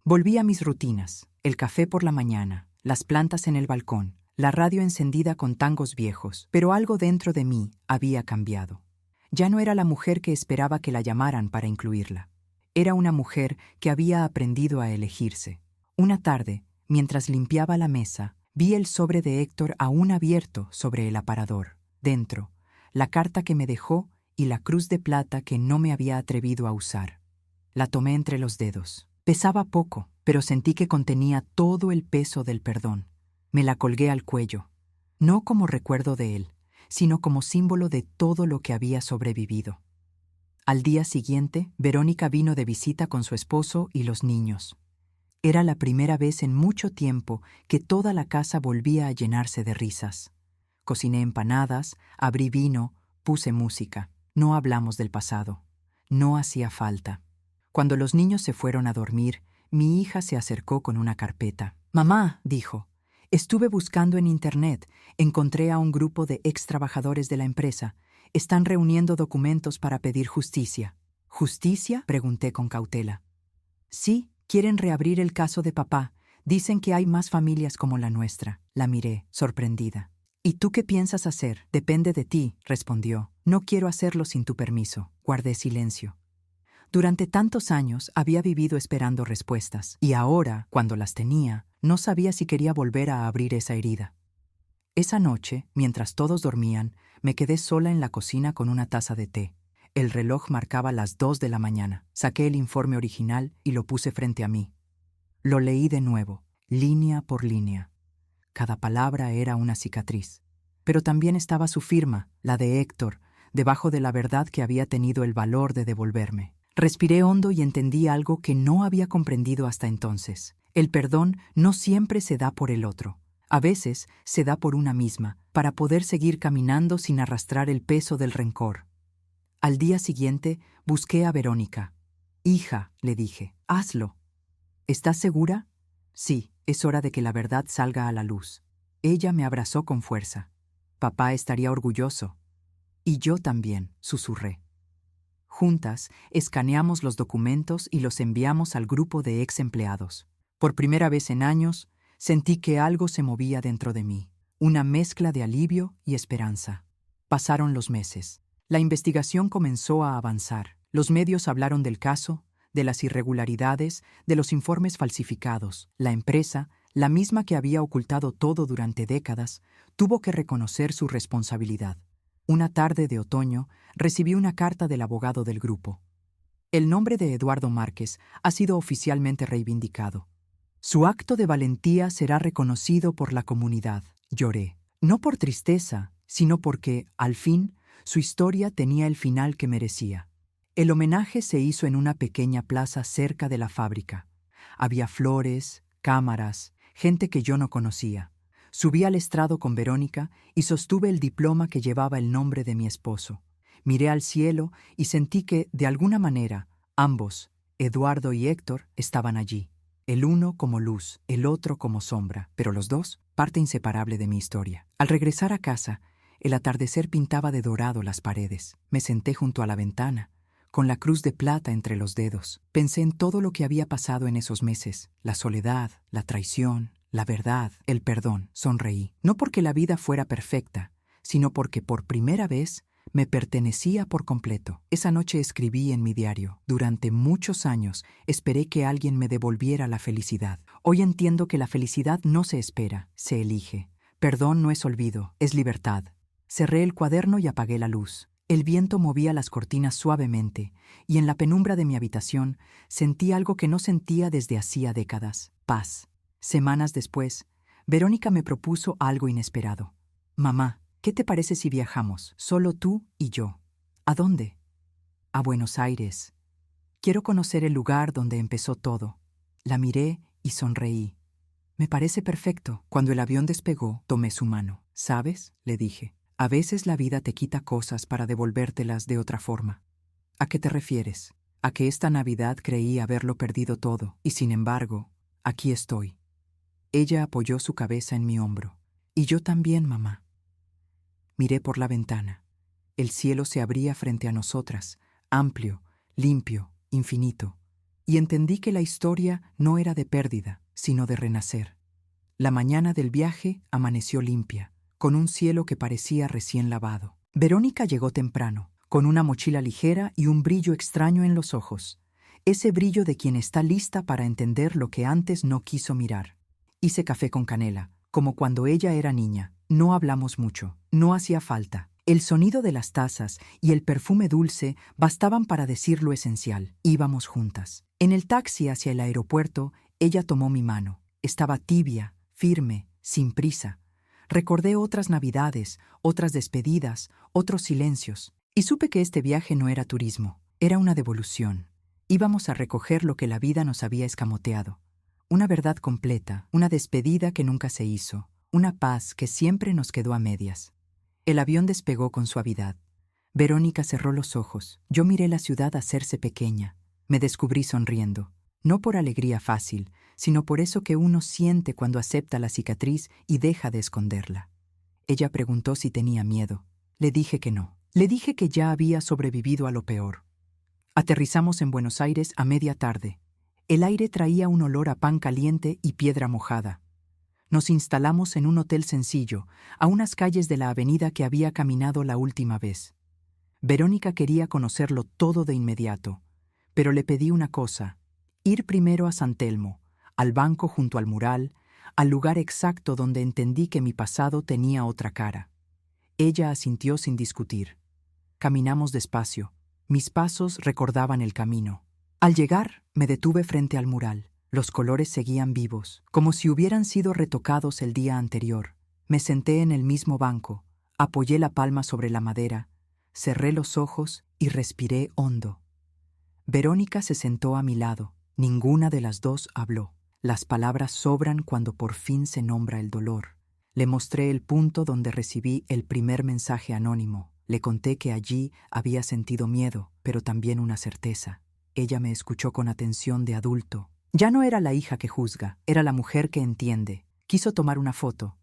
Volví a mis rutinas: el café por la mañana, las plantas en el balcón, la radio encendida con tangos viejos, pero algo dentro de mí había cambiado. Ya no era la mujer que esperaba que la llamaran para incluirla. Era una mujer que había aprendido a elegirse. Una tarde, mientras limpiaba la mesa, vi el sobre de Héctor aún abierto sobre el aparador. Dentro, la carta que me dejó y la cruz de plata que no me había atrevido a usar. La tomé entre los dedos. Pesaba poco, pero sentí que contenía todo el peso del perdón. Me la colgué al cuello, no como recuerdo de él, sino como símbolo de todo lo que había sobrevivido. Al día siguiente, Verónica vino de visita con su esposo y los niños. Era la primera vez en mucho tiempo que toda la casa volvía a llenarse de risas. Cociné empanadas, abrí vino, puse música. No hablamos del pasado. No hacía falta. Cuando los niños se fueron a dormir, mi hija se acercó con una carpeta. «Mamá», dijo, «estuve buscando en Internet. Encontré a un grupo de ex trabajadores de la empresa. Están reuniendo documentos para pedir justicia». «¿Justicia?», pregunté con cautela. «Sí, quieren reabrir el caso de papá. Dicen que hay más familias como la nuestra». La miré, sorprendida. «¿Y tú qué piensas hacer?». «Depende de ti», respondió. «No quiero hacerlo sin tu permiso». Guardé silencio. Durante tantos años había vivido esperando respuestas, y ahora, cuando las tenía, no sabía si quería volver a abrir esa herida. Esa noche, mientras todos dormían, me quedé sola en la cocina con una taza de té. El reloj marcaba las 2 de la mañana. Saqué el informe original y lo puse frente a mí. Lo leí de nuevo, línea por línea. Cada palabra era una cicatriz. Pero también estaba su firma, la de Héctor, debajo de la verdad que había tenido el valor de devolverme. Respiré hondo y entendí algo que no había comprendido hasta entonces. El perdón no siempre se da por el otro. A veces se da por una misma, para poder seguir caminando sin arrastrar el peso del rencor. Al día siguiente busqué a Verónica. «Hija», le dije, «hazlo». «¿Estás segura?» «Sí, es hora de que la verdad salga a la luz». Ella me abrazó con fuerza. «Papá estaría orgulloso». «Y yo también», susurré. Juntas, escaneamos los documentos y los enviamos al grupo de ex empleados. Por primera vez en años, sentí que algo se movía dentro de mí, una mezcla de alivio y esperanza. Pasaron los meses. La investigación comenzó a avanzar. Los medios hablaron del caso, de las irregularidades, de los informes falsificados. La empresa, la misma que había ocultado todo durante décadas, tuvo que reconocer su responsabilidad. Una tarde de otoño, recibí una carta del abogado del grupo. El nombre de Eduardo Márquez ha sido oficialmente reivindicado. Su acto de valentía será reconocido por la comunidad. Lloré, no por tristeza, sino porque, al fin, su historia tenía el final que merecía. El homenaje se hizo en una pequeña plaza cerca de la fábrica. Había flores, cámaras, gente que yo no conocía. Subí al estrado con Verónica y sostuve el diploma que llevaba el nombre de mi esposo. Miré al cielo y sentí que, de alguna manera, ambos, Eduardo y Héctor, estaban allí. el uno como luz, el otro como sombra, pero los dos, parte inseparable de mi historia. Al regresar a casa, el atardecer pintaba de dorado las paredes. Me senté junto a la ventana, con la cruz de plata entre los dedos. Pensé en todo lo que había pasado en esos meses, la soledad, la traición, la verdad, el perdón. Sonreí, no porque la vida fuera perfecta, sino porque por primera vez me pertenecía por completo. Esa noche escribí en mi diario: durante muchos años esperé que alguien me devolviera la felicidad. Hoy entiendo que la felicidad no se espera, se elige. Perdón no es olvido, es libertad. Cerré el cuaderno y apagué la luz. El viento movía las cortinas suavemente, y en la penumbra de mi habitación sentí algo que no sentía desde hacía décadas: paz. Semanas después, Verónica me propuso algo inesperado. Mamá, ¿qué te parece si viajamos, solo tú y yo? ¿A dónde? A Buenos Aires. Quiero conocer el lugar donde empezó todo. La miré y sonreí. Me parece perfecto. Cuando el avión despegó, tomé su mano. ¿Sabes?, le dije. A veces la vida te quita cosas para devolvértelas de otra forma. ¿A qué te refieres? A que esta Navidad creí haberlo perdido todo, y sin embargo, aquí estoy. Ella apoyó su cabeza en mi hombro. Y yo también, mamá. Miré por la ventana. El cielo se abría frente a nosotras, amplio, limpio, infinito, y entendí que la historia no era de pérdida, sino de renacer. La mañana del viaje amaneció limpia, con un cielo que parecía recién lavado. Verónica llegó temprano, con una mochila ligera y un brillo extraño en los ojos, ese brillo de quien está lista para entender lo que antes no quiso mirar. Hice café con canela, como cuando ella era niña. No hablamos mucho, no hacía falta. El sonido de las tazas y el perfume dulce bastaban para decir lo esencial. Íbamos juntas. En el taxi hacia el aeropuerto, ella tomó mi mano. Estaba tibia, firme, sin prisa. Recordé otras navidades, otras despedidas, otros silencios, y supe que este viaje no era turismo, era una devolución. Íbamos a recoger lo que la vida nos había escamoteado. Una verdad completa, una despedida que nunca se hizo, una paz que siempre nos quedó a medias. El avión despegó con suavidad. Verónica cerró los ojos. Yo miré la ciudad hacerse pequeña. Me descubrí sonriendo, no por alegría fácil, sino por eso que uno siente cuando acepta la cicatriz y deja de esconderla. Ella preguntó si tenía miedo. Le dije que no. Le dije que ya había sobrevivido a lo peor. Aterrizamos en Buenos Aires a media tarde. El aire traía un olor a pan caliente y piedra mojada. Nos instalamos en un hotel sencillo, a unas calles de la avenida que había caminado la última vez. Verónica quería conocerlo todo de inmediato, pero le pedí una cosa: ir primero a San Telmo, al banco junto al mural, al lugar exacto donde entendí que mi pasado tenía otra cara. Ella asintió sin discutir. Caminamos despacio. Mis pasos recordaban el camino. Al llegar, me detuve frente al mural. Los colores seguían vivos, como si hubieran sido retocados el día anterior. Me senté en el mismo banco, apoyé la palma sobre la madera, cerré los ojos y respiré hondo. Verónica se sentó a mi lado. Ninguna de las dos habló. Las palabras sobran cuando por fin se nombra el dolor. Le mostré el punto donde recibí el primer mensaje anónimo. Le conté que allí había sentido miedo, pero también una certeza. Ella me escuchó con atención de adulto. Ya no era la hija que juzga, era la mujer que entiende. Quiso tomar una foto.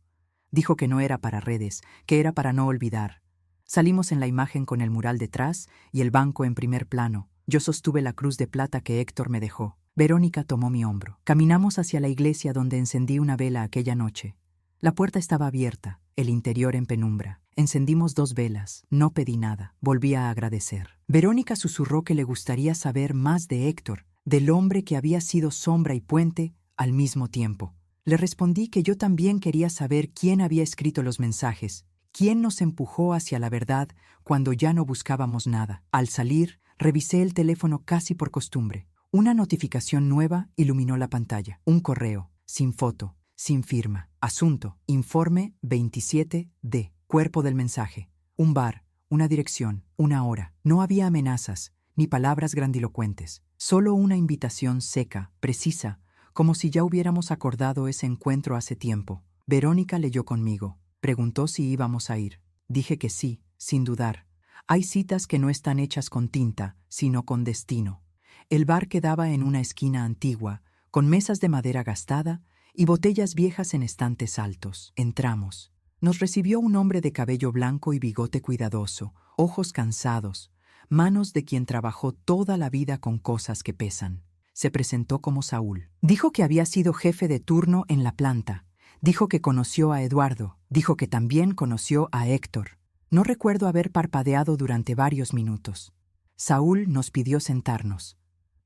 Dijo que no era para redes, que era para no olvidar. Salimos en la imagen con el mural detrás y el banco en primer plano. Yo sostuve la cruz de plata que Héctor me dejó. Verónica tomó mi hombro. Caminamos hacia la iglesia donde encendí una vela aquella noche. La puerta estaba abierta, el interior en penumbra. Encendimos 2 velas. No pedí nada. Volví a agradecer. Verónica susurró que le gustaría saber más de Héctor, del hombre que había sido sombra y puente al mismo tiempo. Le respondí que yo también quería saber quién había escrito los mensajes, quién nos empujó hacia la verdad cuando ya no buscábamos nada. Al salir, revisé el teléfono casi por costumbre. Una notificación nueva iluminó la pantalla. Un correo, sin foto, sin firma. Asunto: informe 27D. Cuerpo del mensaje: un bar, una dirección, una hora. No había amenazas, ni palabras grandilocuentes. Solo una invitación seca, precisa, como si ya hubiéramos acordado ese encuentro hace tiempo. Verónica leyó conmigo. Preguntó si íbamos a ir. Dije que sí, sin dudar. Hay citas que no están hechas con tinta, sino con destino. El bar quedaba en una esquina antigua, con mesas de madera gastada y botellas viejas en estantes altos. Entramos. Nos recibió un hombre de cabello blanco y bigote cuidadoso, ojos cansados, manos de quien trabajó toda la vida con cosas que pesan. Se presentó como Saúl. Dijo que había sido jefe de turno en la planta. Dijo que conoció a Eduardo. Dijo que también conoció a Héctor. No recuerdo haber parpadeado durante varios minutos. Saúl nos pidió sentarnos.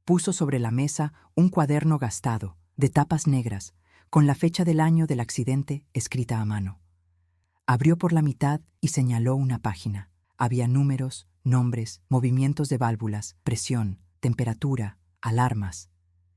Puso sobre la mesa un cuaderno gastado, de tapas negras, con la fecha del año del accidente escrita a mano. Abrió por la mitad y señaló una página. Había números, nombres, movimientos de válvulas, presión, temperatura, alarmas.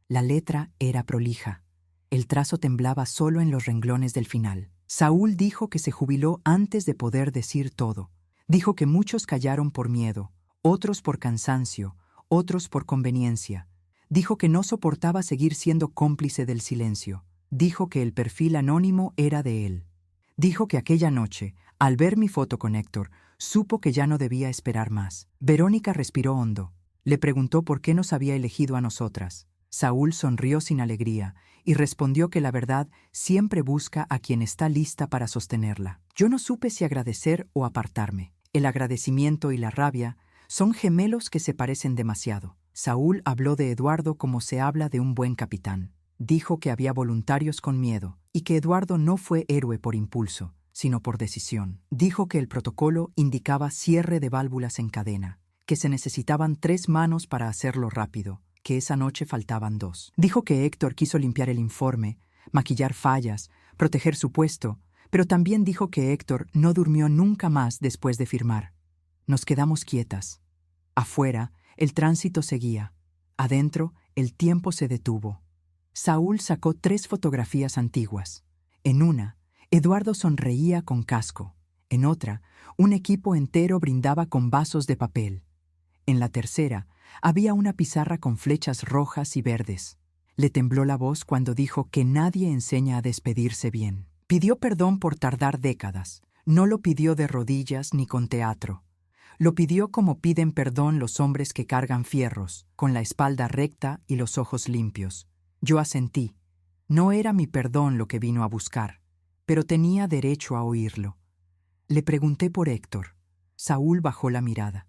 La letra era prolija. El trazo temblaba solo en los renglones del final. Saúl dijo que se jubiló antes de poder decir todo. Dijo que muchos callaron por miedo, otros por cansancio, otros por conveniencia. Dijo que no soportaba seguir siendo cómplice del silencio. Dijo que el perfil anónimo era de él. Dijo que aquella noche, al ver mi foto con Héctor, supo que ya no debía esperar más. Verónica respiró hondo. Le preguntó por qué nos había elegido a nosotras. Saúl sonrió sin alegría y respondió que la verdad siempre busca a quien está lista para sostenerla. Yo no supe si agradecer o apartarme. El agradecimiento y la rabia son gemelos que se parecen demasiado. Saúl habló de Eduardo como se habla de un buen capitán. Dijo que había voluntarios con miedo y que Eduardo no fue héroe por impulso, sino por decisión. Dijo que el protocolo indicaba cierre de válvulas en cadena, que se necesitaban 3 manos para hacerlo rápido, que esa noche faltaban 2. Dijo que Héctor quiso limpiar el informe, maquillar fallas, proteger su puesto, pero también dijo que Héctor no durmió nunca más después de firmar. Nos quedamos quietas. Afuera, el tránsito seguía. Adentro, el tiempo se detuvo. Saúl sacó 3 fotografías antiguas. En una, Eduardo sonreía con casco. En otra, un equipo entero brindaba con vasos de papel. En la tercera, había una pizarra con flechas rojas y verdes. Le tembló la voz cuando dijo que nadie enseña a despedirse bien. Pidió perdón por tardar décadas. No lo pidió de rodillas ni con teatro. Lo pidió como piden perdón los hombres que cargan fierros, con la espalda recta y los ojos limpios. Yo asentí. No era mi perdón lo que vino a buscar, pero tenía derecho a oírlo. Le pregunté por Héctor. Saúl bajó la mirada.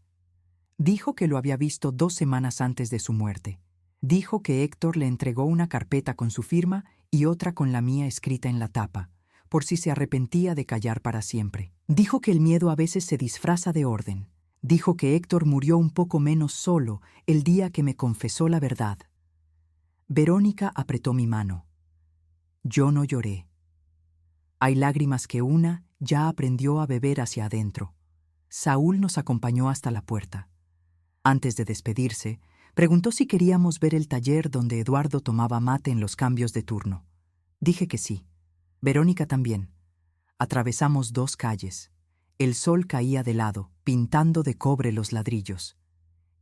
Dijo que lo había visto 2 semanas antes de su muerte. Dijo que Héctor le entregó una carpeta con su firma y otra con la mía escrita en la tapa, por si se arrepentía de callar para siempre. Dijo que el miedo a veces se disfraza de orden. Dijo que Héctor murió un poco menos solo el día que me confesó la verdad. Verónica apretó mi mano. Yo no lloré. Hay lágrimas que una ya aprendió a beber hacia adentro. Saúl nos acompañó hasta la puerta. Antes de despedirse, preguntó si queríamos ver el taller donde Eduardo tomaba mate en los cambios de turno. Dije que sí. Verónica también. Atravesamos 2 calles. El sol caía de lado, pintando de cobre los ladrillos.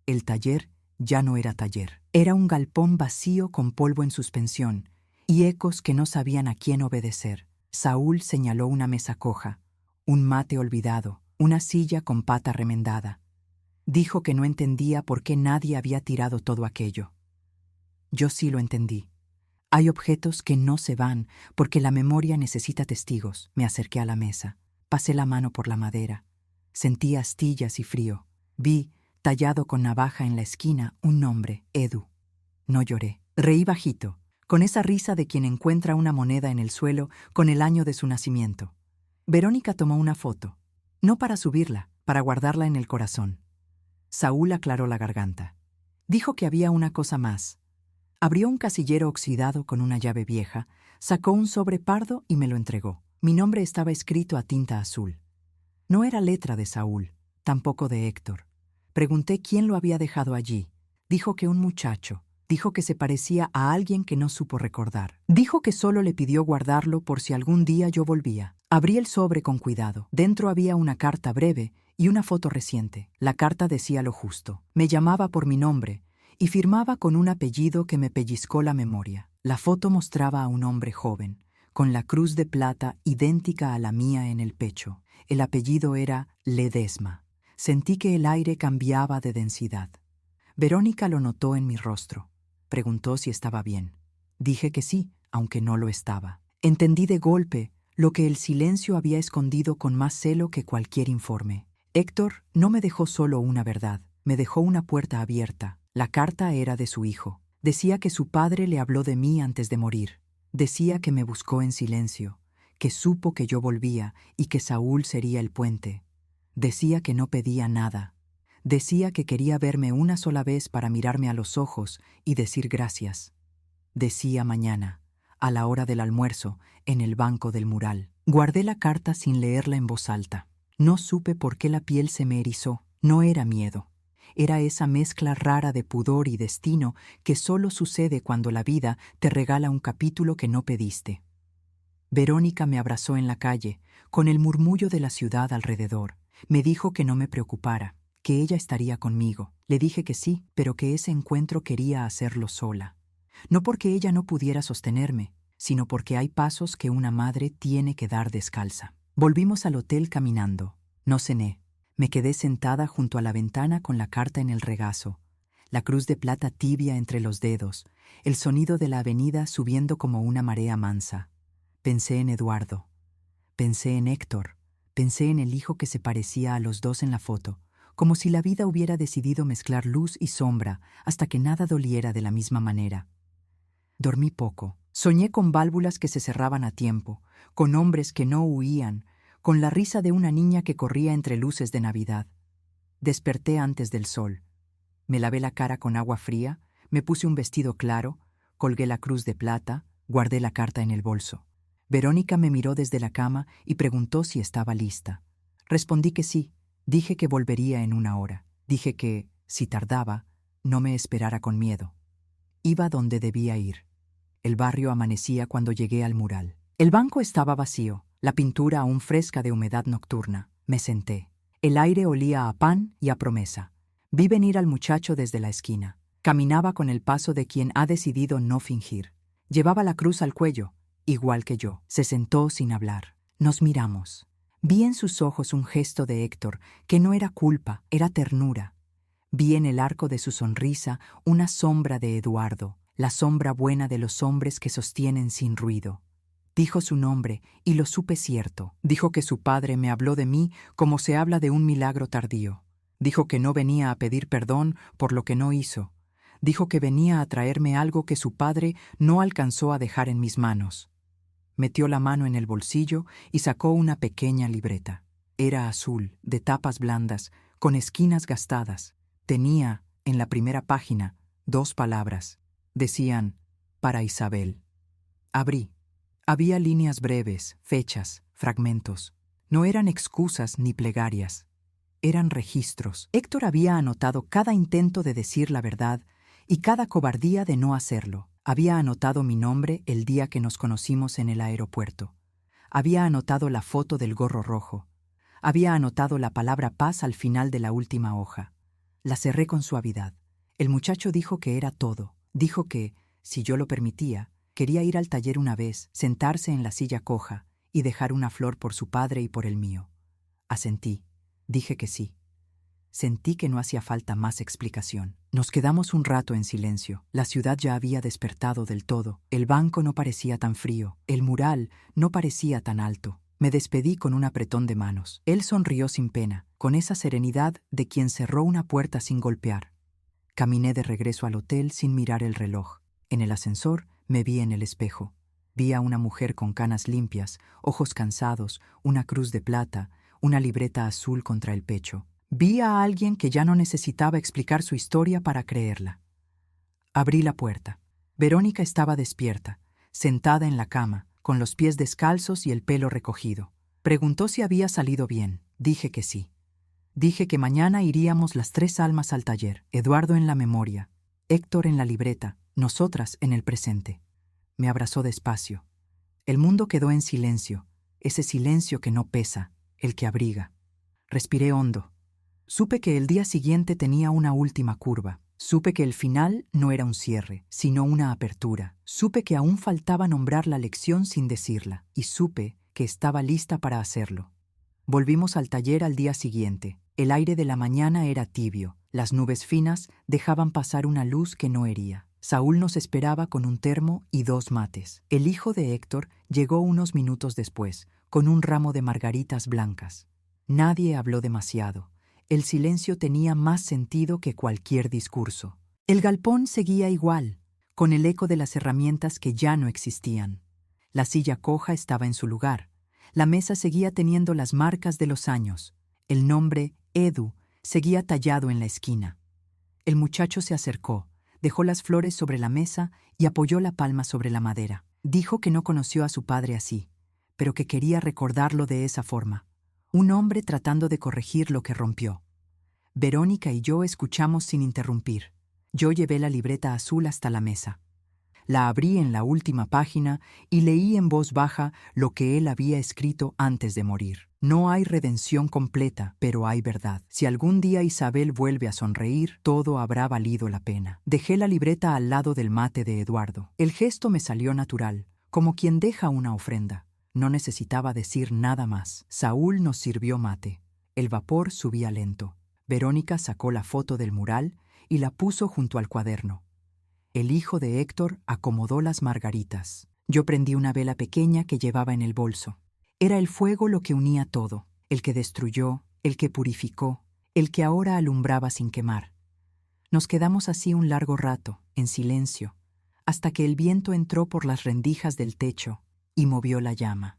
El taller ya no era taller. Era un galpón vacío con polvo en suspensión y ecos que no sabían a quién obedecer. Saúl señaló una mesa coja, un mate olvidado, una silla con pata remendada. Dijo que no entendía por qué nadie había tirado todo aquello. Yo sí lo entendí. Hay objetos que no se van porque la memoria necesita testigos. Me acerqué a la mesa. Pasé la mano por la madera. Sentí astillas y frío. Vi, tallado con navaja en la esquina, un nombre, Edu. No lloré. Reí bajito, con esa risa de quien encuentra una moneda en el suelo con el año de su nacimiento. Verónica tomó una foto. No para subirla, para guardarla en el corazón. Saúl aclaró la garganta. Dijo que había una cosa más. Abrió un casillero oxidado con una llave vieja, sacó un sobre pardo y me lo entregó. Mi nombre estaba escrito a tinta azul. No era letra de Saúl, tampoco de Héctor. Pregunté quién lo había dejado allí. Dijo que un muchacho. Dijo que se parecía a alguien que no supo recordar. Dijo que solo le pidió guardarlo por si algún día yo volvía. Abrí el sobre con cuidado. Dentro había una carta breve y una foto reciente. La carta decía lo justo. Me llamaba por mi nombre y firmaba con un apellido que me pellizcó la memoria. La foto mostraba a un hombre joven, con la cruz de plata idéntica a la mía en el pecho. El apellido era Ledesma. Sentí que el aire cambiaba de densidad. Verónica lo notó en mi rostro. Preguntó si estaba bien. Dije que sí, aunque no lo estaba. Entendí de golpe lo que el silencio había escondido con más celo que cualquier informe. Héctor no me dejó solo una verdad, me dejó una puerta abierta. La carta era de su hijo. Decía que su padre le habló de mí antes de morir. Decía que me buscó en silencio, que supo que yo volvía y que Saúl sería el puente. Decía que no pedía nada. Decía que quería verme una sola vez para mirarme a los ojos y decir gracias. Decía mañana, a la hora del almuerzo, en el banco del mural. Guardé la carta sin leerla en voz alta. No supe por qué la piel se me erizó. No era miedo. Era esa mezcla rara de pudor y destino que solo sucede cuando la vida te regala un capítulo que no pediste. Verónica me abrazó en la calle, con el murmullo de la ciudad alrededor. Me dijo que no me preocupara, que ella estaría conmigo. Le dije que sí, pero que ese encuentro quería hacerlo sola. No porque ella no pudiera sostenerme, sino porque hay pasos que una madre tiene que dar descalza. Volvimos al hotel caminando. No cené. Me quedé sentada junto a la ventana con la carta en el regazo, la cruz de plata tibia entre los dedos, el sonido de la avenida subiendo como una marea mansa. Pensé en Eduardo. Pensé en Héctor. Pensé en el hijo que se parecía a los dos en la foto, como si la vida hubiera decidido mezclar luz y sombra hasta que nada doliera de la misma manera. Dormí poco. Soñé con válvulas que se cerraban a tiempo, con hombres que no huían, con la risa de una niña que corría entre luces de Navidad. Desperté antes del sol. Me lavé la cara con agua fría, me puse un vestido claro, colgué la cruz de plata, guardé la carta en el bolso. Verónica me miró desde la cama y preguntó si estaba lista. Respondí que sí. Dije que volvería en una hora. Dije que, si tardaba, no me esperara con miedo. Iba donde debía ir. El barrio amanecía cuando llegué al mural. El banco estaba vacío, la pintura aún fresca de humedad nocturna. Me senté. El aire olía a pan y a promesa. Vi venir al muchacho desde la esquina. Caminaba con el paso de quien ha decidido no fingir. Llevaba la cruz al cuello, igual que yo. Se sentó sin hablar. Nos miramos. Vi en sus ojos un gesto de Héctor, que no era culpa, era ternura. Vi en el arco de su sonrisa una sombra de Eduardo, la sombra buena de los hombres que sostienen sin ruido. Dijo su nombre, y lo supe cierto. Dijo que su padre me habló de mí como se habla de un milagro tardío. Dijo que no venía a pedir perdón por lo que no hizo. Dijo que venía a traerme algo que su padre no alcanzó a dejar en mis manos. Metió la mano en el bolsillo y sacó una pequeña libreta. Era azul, de tapas blandas, con esquinas gastadas. Tenía, en la primera página, 2 palabras. Decían, para Isabel. Abrí. Había líneas breves, fechas, fragmentos. No eran excusas ni plegarias. Eran registros. Héctor había anotado cada intento de decir la verdad y cada cobardía de no hacerlo. Había anotado mi nombre el día que nos conocimos en el aeropuerto. Había anotado la foto del gorro rojo. Había anotado la palabra paz al final de la última hoja. La cerré con suavidad. El muchacho dijo que era todo. Dijo que, si yo lo permitía, quería ir al taller una vez, sentarse en la silla coja y dejar una flor por su padre y por el mío. Asentí. Dije que sí. Sentí que no hacía falta más explicación. Nos quedamos un rato en silencio. La ciudad ya había despertado del todo. El banco no parecía tan frío. El mural no parecía tan alto. Me despedí con un apretón de manos. Él sonrió sin pena, con esa serenidad de quien cerró una puerta sin golpear. Caminé de regreso al hotel sin mirar el reloj. En el ascensor me vi en el espejo. Vi a una mujer con canas limpias, ojos cansados, una cruz de plata, una libreta azul contra el pecho. Vi a alguien que ya no necesitaba explicar su historia para creerla. Abrí la puerta. Verónica estaba despierta, sentada en la cama, con los pies descalzos y el pelo recogido. Preguntó si había salido bien. Dije que sí. Dije que mañana iríamos las 3 almas al taller, Eduardo en la memoria, Héctor en la libreta, nosotras en el presente. Me abrazó despacio. El mundo quedó en silencio, ese silencio que no pesa, el que abriga. Respiré hondo. Supe que el día siguiente tenía una última curva. Supe que el final no era un cierre, sino una apertura. Supe que aún faltaba nombrar la lección sin decirla, y supe que estaba lista para hacerlo. Volvimos al taller al día siguiente. El aire de la mañana era tibio. Las nubes finas dejaban pasar una luz que no hería. Saúl nos esperaba con un termo y 2 mates. El hijo de Héctor llegó unos minutos después, con un ramo de margaritas blancas. Nadie habló demasiado. El silencio tenía más sentido que cualquier discurso. El galpón seguía igual, con el eco de las herramientas que ya no existían. La silla coja estaba en su lugar. La mesa seguía teniendo las marcas de los años. El nombre, Edu, seguía tallado en la esquina. El muchacho se acercó, dejó las flores sobre la mesa y apoyó la palma sobre la madera. Dijo que no conoció a su padre así, pero que quería recordarlo de esa forma. Un hombre tratando de corregir lo que rompió. Verónica y yo escuchamos sin interrumpir. Yo llevé la libreta azul hasta la mesa. La abrí en la última página y leí en voz baja lo que él había escrito antes de morir. No hay redención completa, pero hay verdad. Si algún día Isabel vuelve a sonreír, todo habrá valido la pena. Dejé la libreta al lado del mate de Eduardo. El gesto me salió natural, como quien deja una ofrenda. No necesitaba decir nada más. Saúl nos sirvió mate. El vapor subía lento. Verónica sacó la foto del mural y la puso junto al cuaderno. El hijo de Héctor acomodó las margaritas. Yo prendí una vela pequeña que llevaba en el bolso. Era el fuego lo que unía todo, el que destruyó, el que purificó, el que ahora alumbraba sin quemar. Nos quedamos así un largo rato, en silencio, hasta que el viento entró por las rendijas del techo y movió la llama.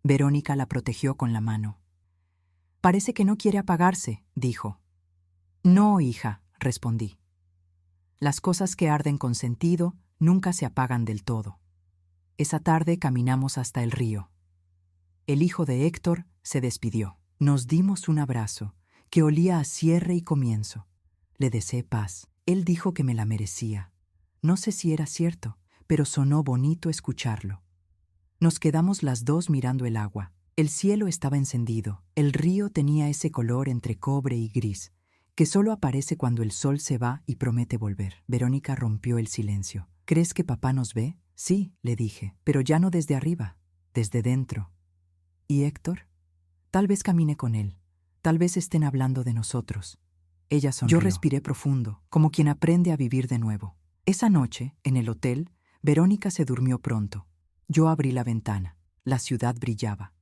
Verónica la protegió con la mano. «Parece que no quiere apagarse», dijo. «No, hija», respondí. Las cosas que arden con sentido nunca se apagan del todo. Esa tarde caminamos hasta el río. El hijo de Héctor se despidió. Nos dimos un abrazo, que olía a cierre y comienzo. Le deseé paz. Él dijo que me la merecía. No sé si era cierto, pero sonó bonito escucharlo. Nos quedamos las dos mirando el agua. El cielo estaba encendido. El río tenía ese color entre cobre y gris, que solo aparece cuando el sol se va y promete volver. Verónica rompió el silencio. «¿Crees que papá nos ve?» «Sí», le dije, «pero ya no desde arriba, desde dentro». «¿Y Héctor?» «Tal vez camine con él. Tal vez estén hablando de nosotros». Ella sonrió. Yo respiré profundo, como quien aprende a vivir de nuevo. Esa noche, en el hotel, Verónica se durmió pronto. Yo abrí la ventana. La ciudad brillaba.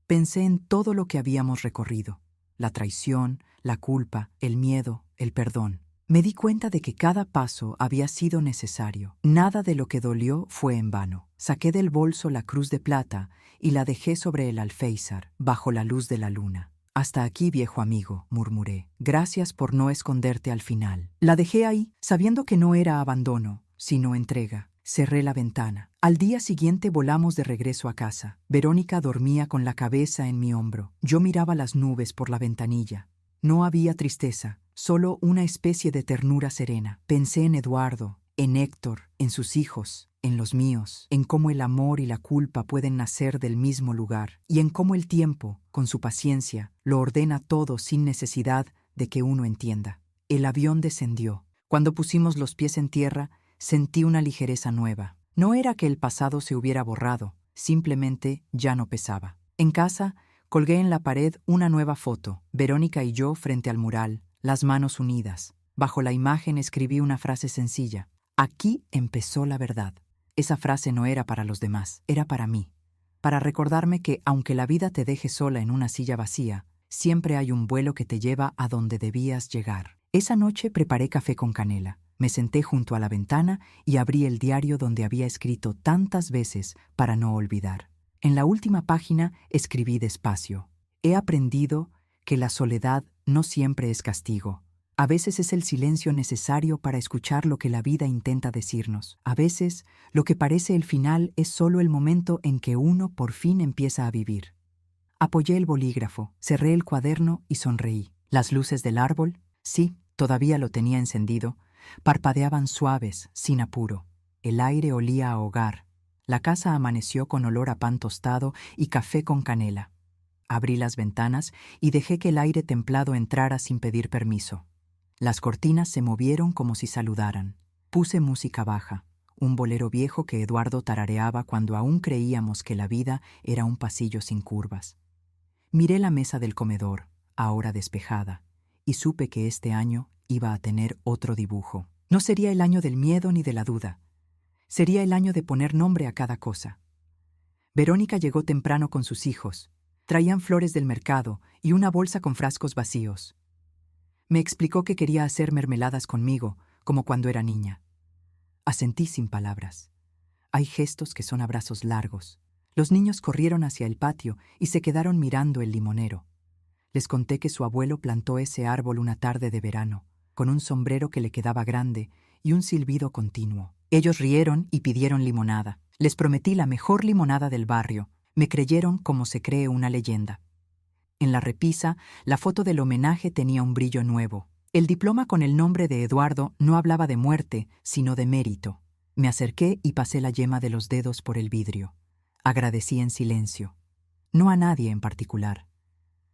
Pensé en todo lo que habíamos recorrido. La traición, la culpa, el miedo, el perdón. Me di cuenta de que cada paso había sido necesario. Nada de lo que dolió fue en vano. Saqué del bolso la cruz de plata y la dejé sobre el alféizar, bajo la luz de la luna. «Hasta aquí, viejo amigo», murmuré. «Gracias por no esconderte al final». La dejé ahí, sabiendo que no era abandono, sino entrega. Cerré la ventana. Al día siguiente volamos de regreso a casa. Verónica dormía con la cabeza en mi hombro. Yo miraba las nubes por la ventanilla. No había tristeza, solo una especie de ternura serena. Pensé en Eduardo, en Héctor, en sus hijos, en los míos, en cómo el amor y la culpa pueden nacer del mismo lugar, y en cómo el tiempo, con su paciencia, lo ordena todo sin necesidad de que uno entienda. El avión descendió. Cuando pusimos los pies en tierra, sentí una ligereza nueva. No era que el pasado se hubiera borrado, simplemente ya no pesaba. En casa, colgué en la pared una nueva foto, Verónica y yo frente al mural, las manos unidas. Bajo la imagen escribí una frase sencilla. «Aquí empezó la verdad». Esa frase no era para los demás, era para mí. Para recordarme que, aunque la vida te deje sola en una silla vacía, siempre hay un vuelo que te lleva a donde debías llegar. Esa noche preparé café con canela. Me senté junto a la ventana y abrí el diario donde había escrito tantas veces para no olvidar. En la última página escribí despacio. He aprendido que la soledad no siempre es castigo. A veces es el silencio necesario para escuchar lo que la vida intenta decirnos. A veces, lo que parece el final es solo el momento en que uno por fin empieza a vivir. Apoyé el bolígrafo, cerré el cuaderno y sonreí. Las luces del árbol, sí, todavía lo tenía encendido, parpadeaban suaves, sin apuro. El aire olía a hogar. La casa amaneció con olor a pan tostado y café con canela. Abrí las ventanas y dejé que el aire templado entrara sin pedir permiso. Las cortinas se movieron como si saludaran. Puse música baja, un bolero viejo que Eduardo tarareaba cuando aún creíamos que la vida era un pasillo sin curvas. Miré la mesa del comedor, ahora despejada, y supe que este año iba a tener otro dibujo. No sería el año del miedo ni de la duda. Sería el año de poner nombre a cada cosa. Verónica llegó temprano con sus hijos. Traían flores del mercado y una bolsa con frascos vacíos. Me explicó que quería hacer mermeladas conmigo, como cuando era niña. Asentí sin palabras. Hay gestos que son abrazos largos. Los niños corrieron hacia el patio y se quedaron mirando el limonero. Les conté que su abuelo plantó ese árbol una tarde de verano, con un sombrero que le quedaba grande y un silbido continuo. Ellos rieron y pidieron limonada. Les prometí la mejor limonada del barrio. Me creyeron como se cree una leyenda. En la repisa, la foto del homenaje tenía un brillo nuevo. El diploma con el nombre de Eduardo no hablaba de muerte, sino de mérito. Me acerqué y pasé la yema de los dedos por el vidrio. Agradecí en silencio. No a nadie en particular.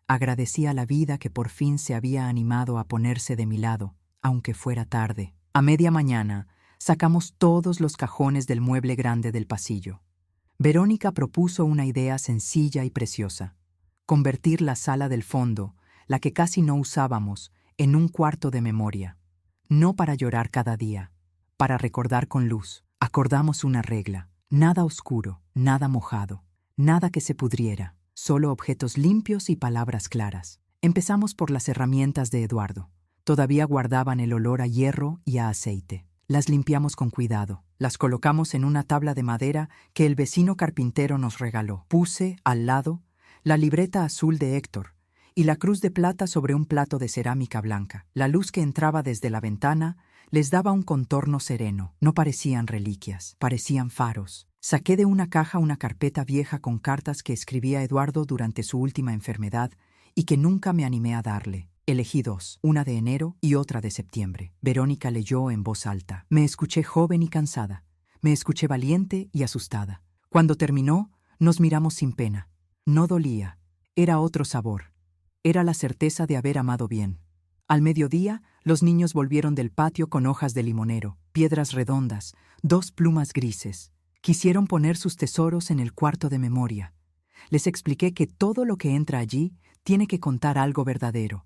Agradecí a la vida que por fin se había animado a ponerse de mi lado, aunque fuera tarde. A media mañana, sacamos todos los cajones del mueble grande del pasillo. Verónica propuso una idea sencilla y preciosa: convertir la sala del fondo, la que casi no usábamos, en un cuarto de memoria. No para llorar cada día, para recordar con luz. Acordamos una regla: nada oscuro, nada mojado, nada que se pudriera, solo objetos limpios y palabras claras. Empezamos por las herramientas de Eduardo. Todavía guardaban el olor a hierro y a aceite. Las limpiamos con cuidado. Las colocamos en una tabla de madera que el vecino carpintero nos regaló. Puse, al lado, la libreta azul de Héctor y la cruz de plata sobre un plato de cerámica blanca. La luz que entraba desde la ventana les daba un contorno sereno. No parecían reliquias, parecían faros. Saqué de una caja una carpeta vieja con cartas que escribía Eduardo durante su última enfermedad y que nunca me animé a darle. Elegí dos, una de enero y otra de septiembre. Verónica leyó en voz alta. Me escuché joven y cansada. Me escuché valiente y asustada. Cuando terminó, nos miramos sin pena. No dolía. Era otro sabor. Era la certeza de haber amado bien. Al mediodía, los niños volvieron del patio con hojas de limonero, piedras redondas, 2 plumas grises. Quisieron poner sus tesoros en el cuarto de memoria. Les expliqué que todo lo que entra allí tiene que contar algo verdadero.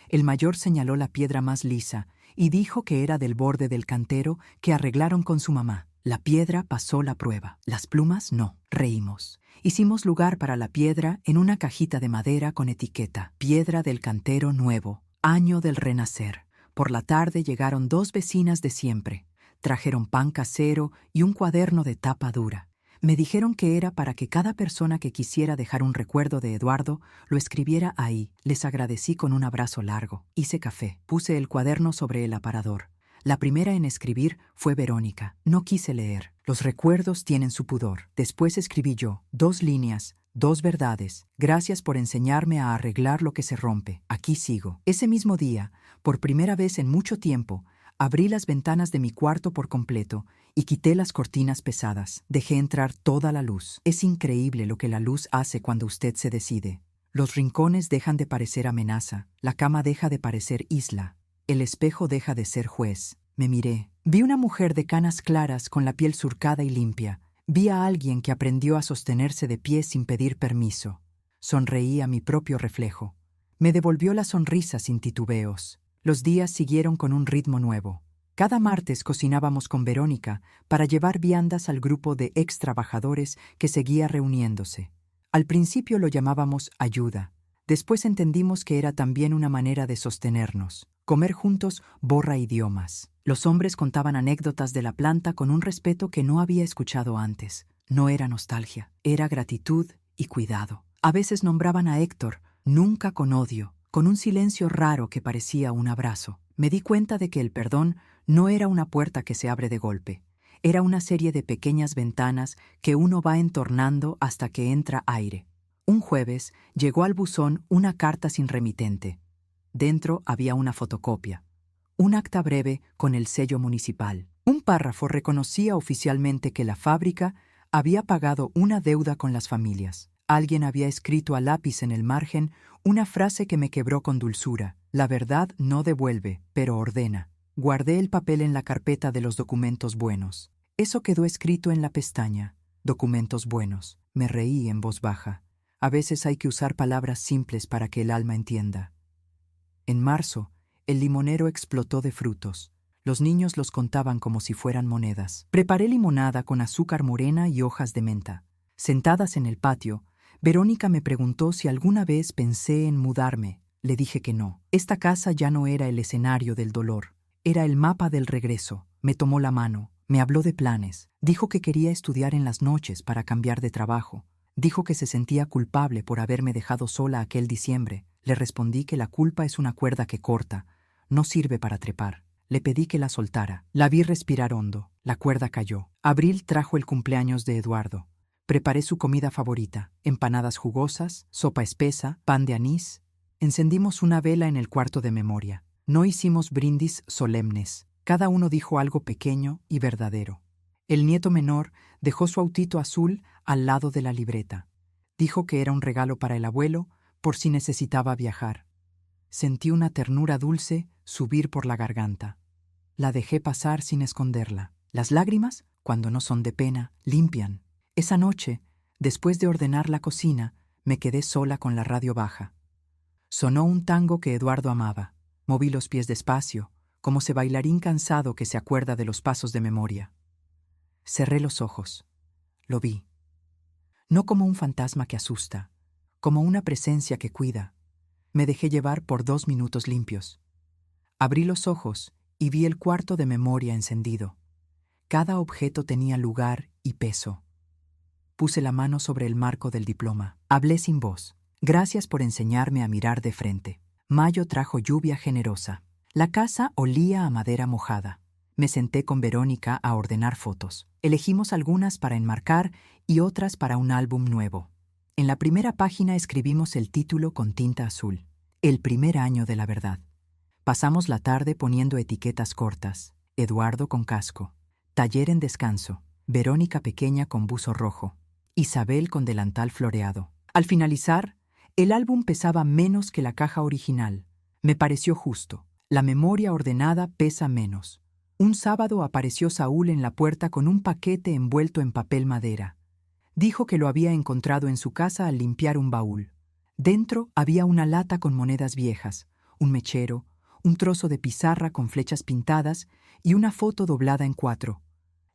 El mayor señaló la piedra más lisa y dijo que era del borde del cantero que arreglaron con su mamá. La piedra pasó la prueba. Las plumas no. Reímos. Hicimos lugar para la piedra en una cajita de madera con etiqueta: Piedra del cantero nuevo, año del renacer. Por la tarde llegaron 2 vecinas de siempre. Trajeron pan casero y un cuaderno de tapa dura. Me dijeron que era para que cada persona que quisiera dejar un recuerdo de Eduardo lo escribiera ahí. Les agradecí con un abrazo largo. Hice café. Puse el cuaderno sobre el aparador. La primera en escribir fue Verónica. No quise leer. Los recuerdos tienen su pudor. Después escribí yo. 2 líneas, 2 verdades. Gracias por enseñarme a arreglar lo que se rompe. Aquí sigo. Ese mismo día, por primera vez en mucho tiempo, abrí las ventanas de mi cuarto por completo y quité las cortinas pesadas. Dejé entrar toda la luz. Es increíble lo que la luz hace cuando usted se decide. Los rincones dejan de parecer amenaza, la cama deja de parecer isla, el espejo deja de ser juez. Me miré. Vi una mujer de canas claras con la piel surcada y limpia. Vi a alguien que aprendió a sostenerse de pie sin pedir permiso. Sonreí a mi propio reflejo. Me devolvió la sonrisa sin titubeos. Los días siguieron con un ritmo nuevo. Cada martes cocinábamos con Verónica para llevar viandas al grupo de ex trabajadores que seguía reuniéndose. Al principio lo llamábamos ayuda. Después entendimos que era también una manera de sostenernos. Comer juntos borra idiomas. Los hombres contaban anécdotas de la planta con un respeto que no había escuchado antes. No era nostalgia, era gratitud y cuidado. A veces nombraban a Héctor, nunca con odio, con un silencio raro que parecía un abrazo. Me di cuenta de que el perdón no era una puerta que se abre de golpe. Era una serie de pequeñas ventanas que uno va entornando hasta que entra aire. Un jueves llegó al buzón una carta sin remitente. Dentro había una fotocopia, un acta breve con el sello municipal. Un párrafo reconocía oficialmente que la fábrica había pagado una deuda con las familias. Alguien había escrito a lápiz en el margen una frase que me quebró con dulzura: la verdad no devuelve, pero ordena. Guardé el papel en la carpeta de los documentos buenos. Eso quedó escrito en la pestaña: documentos buenos. Me reí en voz baja. A veces hay que usar palabras simples para que el alma entienda. En marzo, el limonero explotó de frutos. Los niños los contaban como si fueran monedas. Preparé limonada con azúcar morena y hojas de menta. Sentadas en el patio, Verónica me preguntó si alguna vez pensé en mudarme. Le dije que no. Esta casa ya no era el escenario del dolor. Era el mapa del regreso. Me tomó la mano. Me habló de planes. Dijo que quería estudiar en las noches para cambiar de trabajo. Dijo que se sentía culpable por haberme dejado sola aquel diciembre. Le respondí que la culpa es una cuerda que corta. No sirve para trepar. Le pedí que la soltara. La vi respirar hondo. La cuerda cayó. Abril trajo el cumpleaños de Eduardo. Preparé su comida favorita, empanadas jugosas, sopa espesa, pan de anís. Encendimos una vela en el cuarto de memoria. No hicimos brindis solemnes. Cada uno dijo algo pequeño y verdadero. El nieto menor dejó su autito azul al lado de la libreta. Dijo que era un regalo para el abuelo por si necesitaba viajar. Sentí una ternura dulce subir por la garganta. La dejé pasar sin esconderla. Las lágrimas, cuando no son de pena, limpian. Esa noche, después de ordenar la cocina, me quedé sola con la radio baja. Sonó un tango que Eduardo amaba. Moví los pies despacio, como ese bailarín cansado que se acuerda de los pasos de memoria. Cerré los ojos. Lo vi. No como un fantasma que asusta, como una presencia que cuida. Me dejé llevar por 2 minutos limpios. Abrí los ojos y vi el cuarto de memoria encendido. Cada objeto tenía lugar y peso. Puse la mano sobre el marco del diploma. Hablé sin voz. Gracias por enseñarme a mirar de frente. Mayo trajo lluvia generosa. La casa olía a madera mojada. Me senté con Verónica a ordenar fotos. Elegimos algunas para enmarcar y otras para un álbum nuevo. En la primera página escribimos el título con tinta azul. El primer año de la verdad. Pasamos la tarde poniendo etiquetas cortas. Eduardo con casco. Taller en descanso. Verónica pequeña con buzo rojo. Isabel con delantal floreado. Al finalizar, el álbum pesaba menos que la caja original. Me pareció justo. La memoria ordenada pesa menos. Un sábado apareció Saúl en la puerta con un paquete envuelto en papel madera. Dijo que lo había encontrado en su casa al limpiar un baúl. Dentro había una lata con monedas viejas, un mechero, un trozo de pizarra con flechas pintadas y una foto doblada en 4.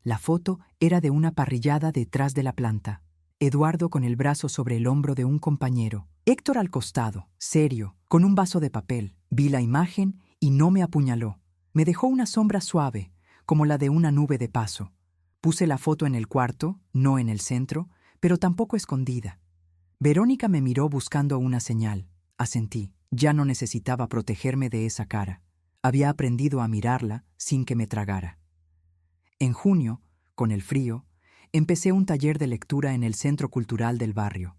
La foto era de una parrillada detrás de la planta. Eduardo con el brazo sobre el hombro de un compañero. Héctor al costado, serio, con un vaso de papel. Vi la imagen y no me apuñaló. Me dejó una sombra suave, como la de una nube de paso. Puse la foto en el cuarto, no en el centro, pero tampoco escondida. Verónica me miró buscando una señal. Asentí. Ya no necesitaba protegerme de esa cara. Había aprendido a mirarla sin que me tragara. En junio, con el frío, empecé un taller de lectura en el Centro Cultural del barrio.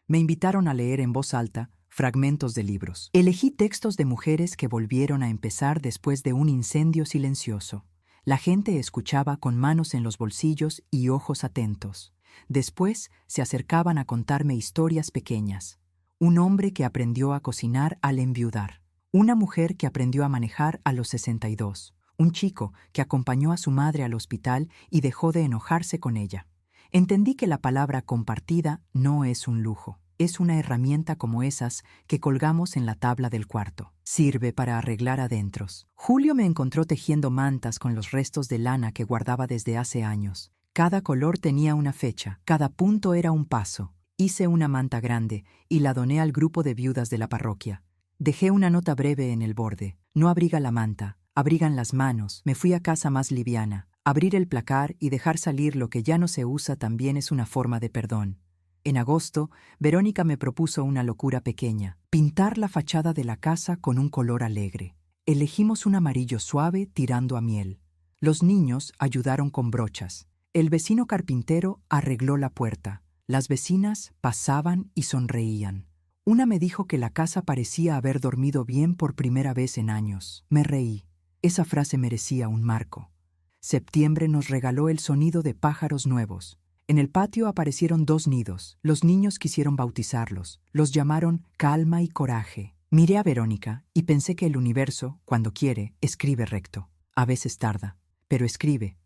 Me invitaron a leer en voz alta fragmentos de libros. Elegí textos de mujeres que volvieron a empezar después de un incendio silencioso. La gente escuchaba con manos en los bolsillos y ojos atentos. Después se acercaban a contarme historias pequeñas. Un hombre que aprendió a cocinar al enviudar. Una mujer que aprendió a manejar a los 62. Un chico que acompañó a su madre al hospital y dejó de enojarse con ella. Entendí que la palabra compartida no es un lujo. Es una herramienta como esas que colgamos en la tabla del cuarto. Sirve para arreglar adentros. Julio me encontró tejiendo mantas con los restos de lana que guardaba desde hace años. Cada color tenía una fecha, cada punto era un paso. Hice una manta grande y la doné al grupo de viudas de la parroquia. Dejé una nota breve en el borde. No abriga la manta, abrigan las manos. Me fui a casa más liviana. Abrir el placar y dejar salir lo que ya no se usa también es una forma de perdón. En agosto, Verónica me propuso una locura pequeña, pintar la fachada de la casa con un color alegre. Elegimos un amarillo suave tirando a miel. Los niños ayudaron con brochas. El vecino carpintero arregló la puerta. Las vecinas pasaban y sonreían. Una me dijo que la casa parecía haber dormido bien por primera vez en años. Me reí. Esa frase merecía un marco. Septiembre nos regaló el sonido de pájaros nuevos. En el patio aparecieron 2 nidos. Los niños quisieron bautizarlos. Los llamaron Calma y Coraje. Miré a Verónica y pensé que el universo, cuando quiere, escribe recto. A veces tarda, pero escribe.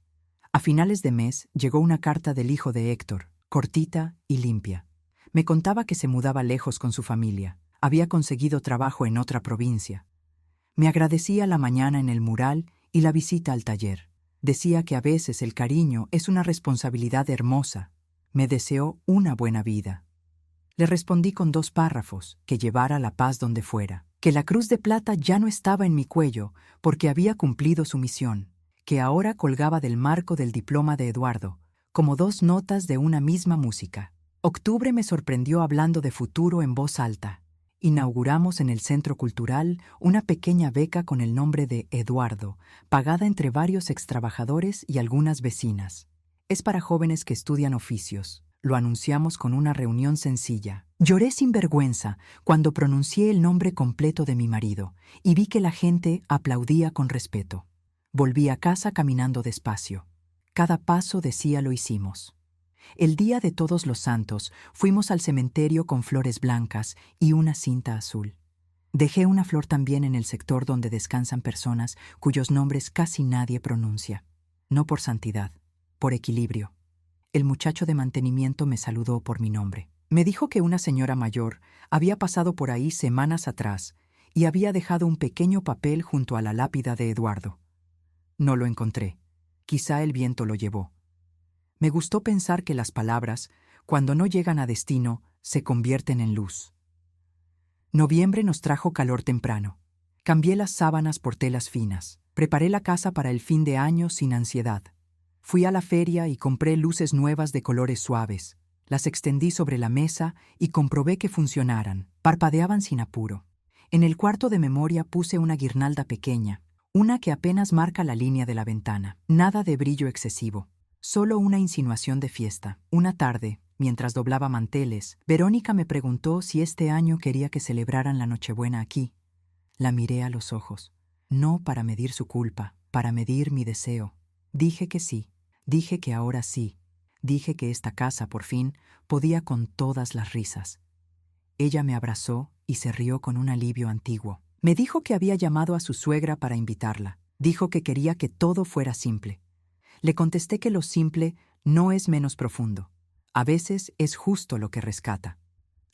A finales de mes llegó una carta del hijo de Héctor, cortita y limpia. Me contaba que se mudaba lejos con su familia. Había conseguido trabajo en otra provincia. Me agradecía la mañana en el mural y la visita al taller. Decía que a veces el cariño es una responsabilidad hermosa. Me deseó una buena vida. Le respondí con 2 párrafos, que llevara la paz donde fuera, que la cruz de plata ya no estaba en mi cuello porque había cumplido su misión, que ahora colgaba del marco del diploma de Eduardo, como 2 notas de una misma música. Octubre me sorprendió hablando de futuro en voz alta. Inauguramos en el Centro Cultural una pequeña beca con el nombre de Eduardo, pagada entre varios extrabajadores y algunas vecinas. Es para jóvenes que estudian oficios. Lo anunciamos con una reunión sencilla. Lloré sin vergüenza cuando pronuncié el nombre completo de mi marido y vi que la gente aplaudía con respeto. Volví a casa caminando despacio. Cada paso decía lo hicimos. El día de Todos los Santos fuimos al cementerio con flores blancas y una cinta azul. Dejé una flor también en el sector donde descansan personas cuyos nombres casi nadie pronuncia. No por santidad, por equilibrio. El muchacho de mantenimiento me saludó por mi nombre. Me dijo que una señora mayor había pasado por ahí semanas atrás y había dejado un pequeño papel junto a la lápida de Eduardo. No lo encontré. Quizá el viento lo llevó. Me gustó pensar que las palabras, cuando no llegan a destino, se convierten en luz. Noviembre nos trajo calor temprano. Cambié las sábanas por telas finas. Preparé la casa para el fin de año sin ansiedad. Fui a la feria y compré luces nuevas de colores suaves. Las extendí sobre la mesa y comprobé que funcionaran. Parpadeaban sin apuro. En el cuarto de memoria puse una guirnalda pequeña, una que apenas marca la línea de la ventana. Nada de brillo excesivo. Solo una insinuación de fiesta. Una tarde, mientras doblaba manteles, Verónica me preguntó si este año quería que celebraran la Nochebuena aquí. La miré a los ojos. No para medir su culpa, para medir mi deseo. Dije que sí. Dije que ahora sí. Dije que esta casa, por fin, podía con todas las risas. Ella me abrazó y se rió con un alivio antiguo. Me dijo que había llamado a su suegra para invitarla. Dijo que quería que todo fuera simple. Le contesté que lo simple no es menos profundo. A veces es justo lo que rescata.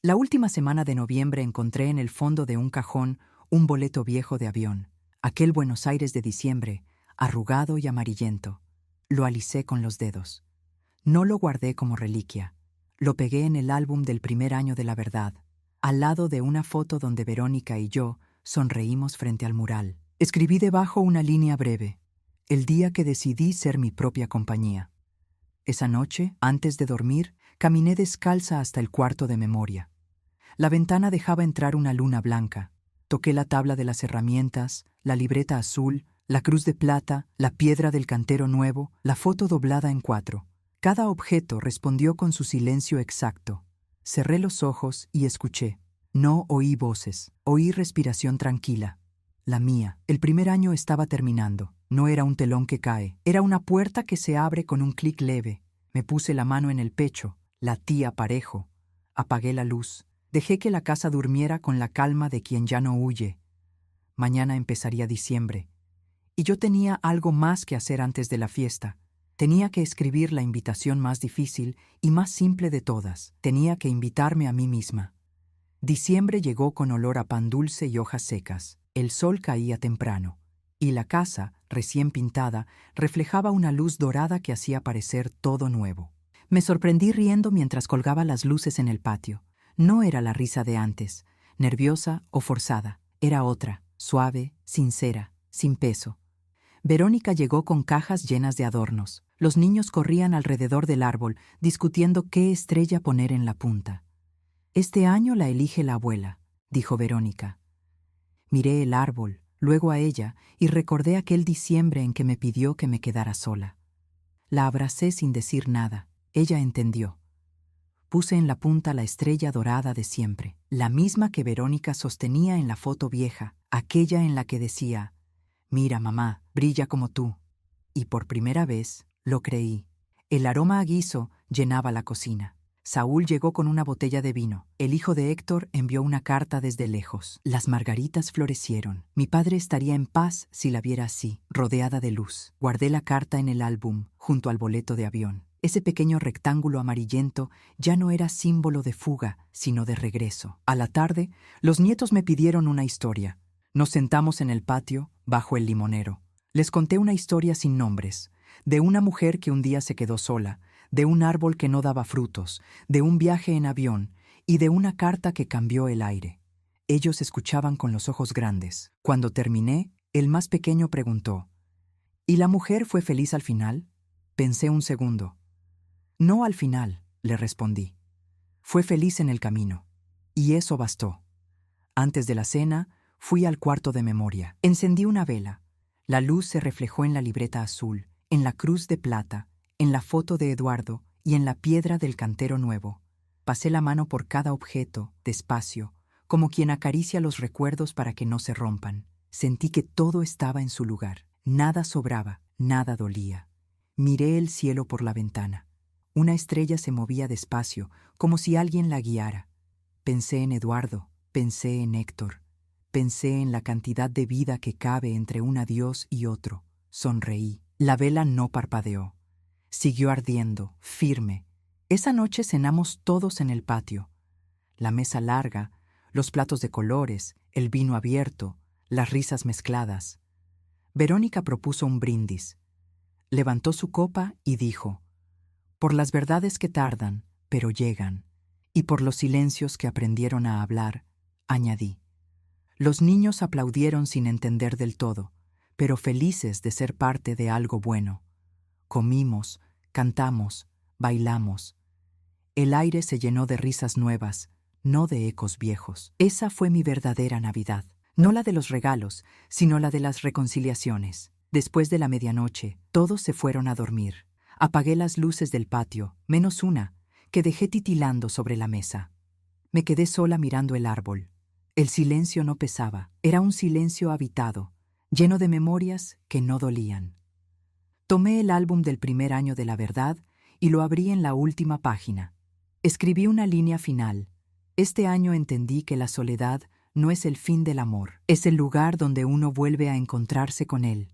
La última semana de noviembre encontré en el fondo de un cajón un boleto viejo de avión. Aquel Buenos Aires de diciembre, arrugado y amarillento. Lo alicé con los dedos. No lo guardé como reliquia. Lo pegué en el álbum del primer año de la verdad, al lado de una foto donde Verónica y yo sonreímos frente al mural. Escribí debajo una línea breve. El día que decidí ser mi propia compañía. Esa noche, antes de dormir, caminé descalza hasta el cuarto de memoria. La ventana dejaba entrar una luna blanca. Toqué la tabla de las herramientas, la libreta azul, la cruz de plata, la piedra del cantero nuevo, la foto doblada en 4. Cada objeto respondió con su silencio exacto. Cerré los ojos y escuché. No oí voces, oí respiración tranquila. La mía. El primer año estaba terminando. No era un telón que cae. Era una puerta que se abre con un clic leve. Me puse la mano en el pecho. Latí parejo. Apagué la luz. Dejé que la casa durmiera con la calma de quien ya no huye. Mañana empezaría diciembre. Y yo tenía algo más que hacer antes de la fiesta. Tenía que escribir la invitación más difícil y más simple de todas. Tenía que invitarme a mí misma. Diciembre llegó con olor a pan dulce y hojas secas. El sol caía temprano, y la casa, recién pintada, reflejaba una luz dorada que hacía parecer todo nuevo. Me sorprendí riendo mientras colgaba las luces en el patio. No era la risa de antes, nerviosa o forzada. Era otra, suave, sincera, sin peso. Verónica llegó con cajas llenas de adornos. Los niños corrían alrededor del árbol, discutiendo qué estrella poner en la punta. «Este año la elige la abuela», dijo Verónica. Miré el árbol, luego a ella, y recordé aquel diciembre en que me pidió que me quedara sola. La abracé sin decir nada. Ella entendió. Puse en la punta la estrella dorada de siempre, la misma que Verónica sostenía en la foto vieja, aquella en la que decía: «Mira, mamá, brilla como tú». Y por primera vez lo creí. El aroma a guiso llenaba la cocina. Saúl llegó con una botella de vino. El hijo de Héctor envió una carta desde lejos. Las margaritas florecieron. Mi padre estaría en paz si la viera así, rodeada de luz. Guardé la carta en el álbum, junto al boleto de avión. Ese pequeño rectángulo amarillento ya no era símbolo de fuga, sino de regreso. A la tarde, los nietos me pidieron una historia. Nos sentamos en el patio, bajo el limonero. Les conté una historia sin nombres, de una mujer que un día se quedó sola, de un árbol que no daba frutos, de un viaje en avión y de una carta que cambió el aire. Ellos escuchaban con los ojos grandes. Cuando terminé, el más pequeño preguntó: ¿Y la mujer fue feliz al final? Pensé un segundo. No al final, le respondí. Fue feliz en el camino. Y eso bastó. Antes de la cena, fui al cuarto de memoria. Encendí una vela. La luz se reflejó en la libreta azul, en la cruz de plata, en la foto de Eduardo y en la piedra del cantero nuevo. Pasé la mano por cada objeto, despacio, como quien acaricia los recuerdos para que no se rompan. Sentí que todo estaba en su lugar. Nada sobraba, nada dolía. Miré el cielo por la ventana. Una estrella se movía despacio, como si alguien la guiara. Pensé en Eduardo, pensé en Héctor, pensé en la cantidad de vida que cabe entre un adiós y otro. Sonreí. La vela no parpadeó. Siguió ardiendo, firme. Esa noche cenamos todos en el patio. La mesa larga, los platos de colores, el vino abierto, las risas mezcladas. Verónica propuso un brindis. Levantó su copa y dijo: por las verdades que tardan, pero llegan, y por los silencios que aprendieron a hablar, añadí. Los niños aplaudieron sin entender del todo, pero felices de ser parte de algo bueno. Comimos, cantamos, bailamos. El aire se llenó de risas nuevas, no de ecos viejos. Esa fue mi verdadera Navidad. No la de los regalos, sino la de las reconciliaciones. Después de la medianoche, todos se fueron a dormir. Apagué las luces del patio, menos una, que dejé titilando sobre la mesa. Me quedé sola mirando el árbol. El silencio no pesaba, era un silencio habitado, lleno de memorias que no dolían. Tomé el álbum del primer año de la verdad y lo abrí en la última página. Escribí una línea final. Este año entendí que la soledad no es el fin del amor, es el lugar donde uno vuelve a encontrarse con él.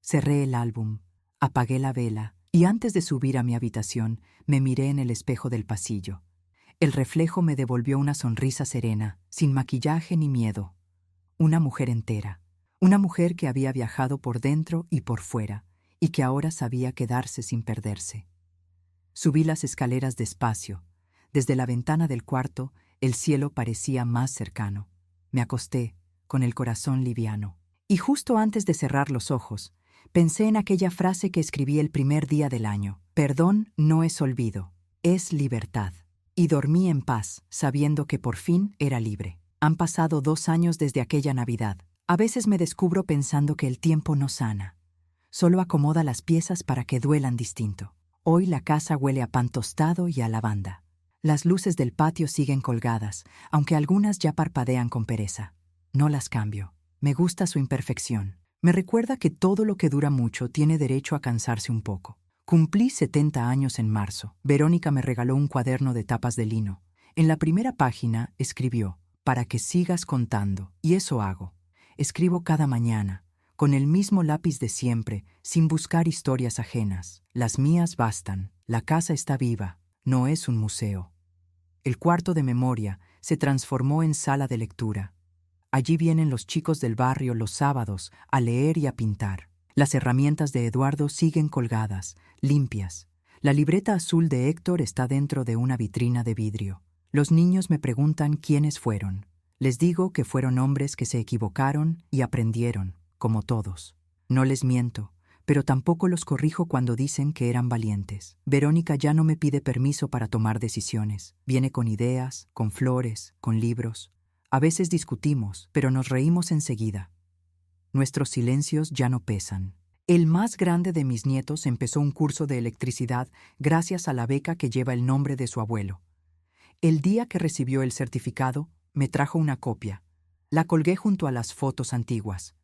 Cerré el álbum, apagué la vela y antes de subir a mi habitación me miré en el espejo del pasillo. El reflejo me devolvió una sonrisa serena, sin maquillaje ni miedo. Una mujer entera, una mujer que había viajado por dentro y por fuera, y que ahora sabía quedarse sin perderse. Subí las escaleras despacio. Desde la ventana del cuarto, el cielo parecía más cercano. Me acosté, con el corazón liviano. Y justo antes de cerrar los ojos, pensé en aquella frase que escribí el primer día del año. Perdón no es olvido, es libertad. Y dormí en paz, sabiendo que por fin era libre. Han pasado 2 años desde aquella Navidad. A veces me descubro pensando que el tiempo no sana. Solo acomoda las piezas para que duelan distinto. Hoy la casa huele a pan tostado y a lavanda. Las luces del patio siguen colgadas, aunque algunas ya parpadean con pereza. No las cambio. Me gusta su imperfección. Me recuerda que todo lo que dura mucho tiene derecho a cansarse un poco. Cumplí 70 años en marzo. Verónica me regaló un cuaderno de tapas de lino. En la primera página escribió: para que sigas contando. Y eso hago. Escribo cada mañana, con el mismo lápiz de siempre, sin buscar historias ajenas. Las mías bastan. La casa está viva. No es un museo. El cuarto de memoria se transformó en sala de lectura. Allí vienen los chicos del barrio los sábados a leer y a pintar. Las herramientas de Eduardo siguen colgadas, limpias. La libreta azul de Héctor está dentro de una vitrina de vidrio. Los niños me preguntan quiénes fueron. Les digo que fueron hombres que se equivocaron y aprendieron, como todos. No les miento, pero tampoco los corrijo cuando dicen que eran valientes. Verónica ya no me pide permiso para tomar decisiones. Viene con ideas, con flores, con libros. A veces discutimos, pero nos reímos enseguida. Nuestros silencios ya no pesan. El más grande de mis nietos empezó un curso de electricidad gracias a la beca que lleva el nombre de su abuelo. El día que recibió el certificado, me trajo una copia. La colgué junto a las fotos antiguas.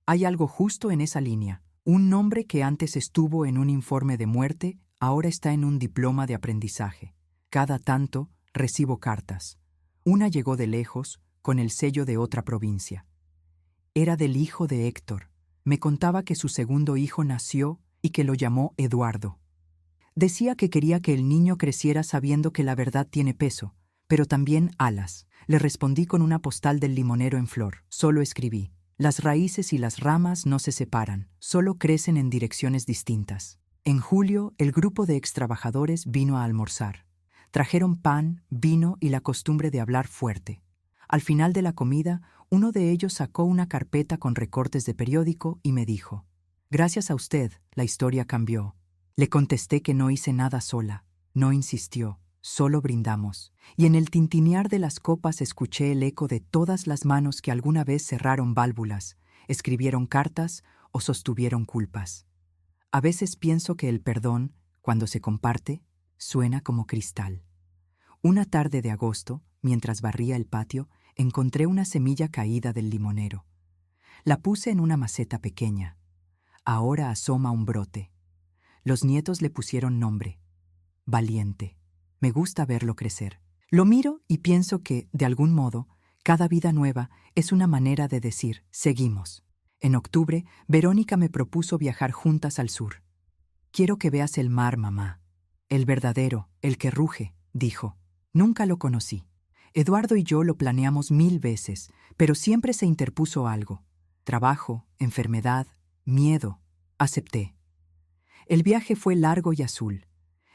Hay algo justo en esa línea. Un nombre que antes estuvo en un informe de muerte, ahora está en un diploma de aprendizaje. Cada tanto recibo cartas. Una llegó de lejos, con el sello de otra provincia. Era del hijo de Héctor. Me contaba que su segundo hijo nació y que lo llamó Eduardo. Decía que quería que el niño creciera sabiendo que la verdad tiene peso, pero también alas. Le respondí con una postal del limonero en flor. Solo escribí: Las raíces y las ramas no se separan, solo crecen en direcciones distintas. En julio, el grupo de extrabajadores vino a almorzar. Trajeron pan, vino y la costumbre de hablar fuerte. Al final de la comida, uno de ellos sacó una carpeta con recortes de periódico y me dijo: «Gracias a usted, la historia cambió». Le contesté que no hice nada sola. No insistió, solo brindamos. Y en el tintinear de las copas escuché el eco de todas las manos que alguna vez cerraron válvulas, escribieron cartas o sostuvieron culpas. A veces pienso que el perdón, cuando se comparte, suena como cristal. Una tarde de agosto, mientras barría el patio, encontré una semilla caída del limonero. La puse en una maceta pequeña. Ahora asoma un brote. Los nietos le pusieron nombre: Valiente. Me gusta verlo crecer. Lo miro y pienso que, de algún modo, cada vida nueva es una manera de decir: seguimos. En octubre, Verónica me propuso viajar juntas al sur. «Quiero que veas el mar, mamá. El verdadero, el que ruge», dijo. Nunca lo conocí. Eduardo y yo lo planeamos 1000 veces, pero siempre se interpuso algo. Trabajo, enfermedad, miedo. Acepté. El viaje fue largo y azul.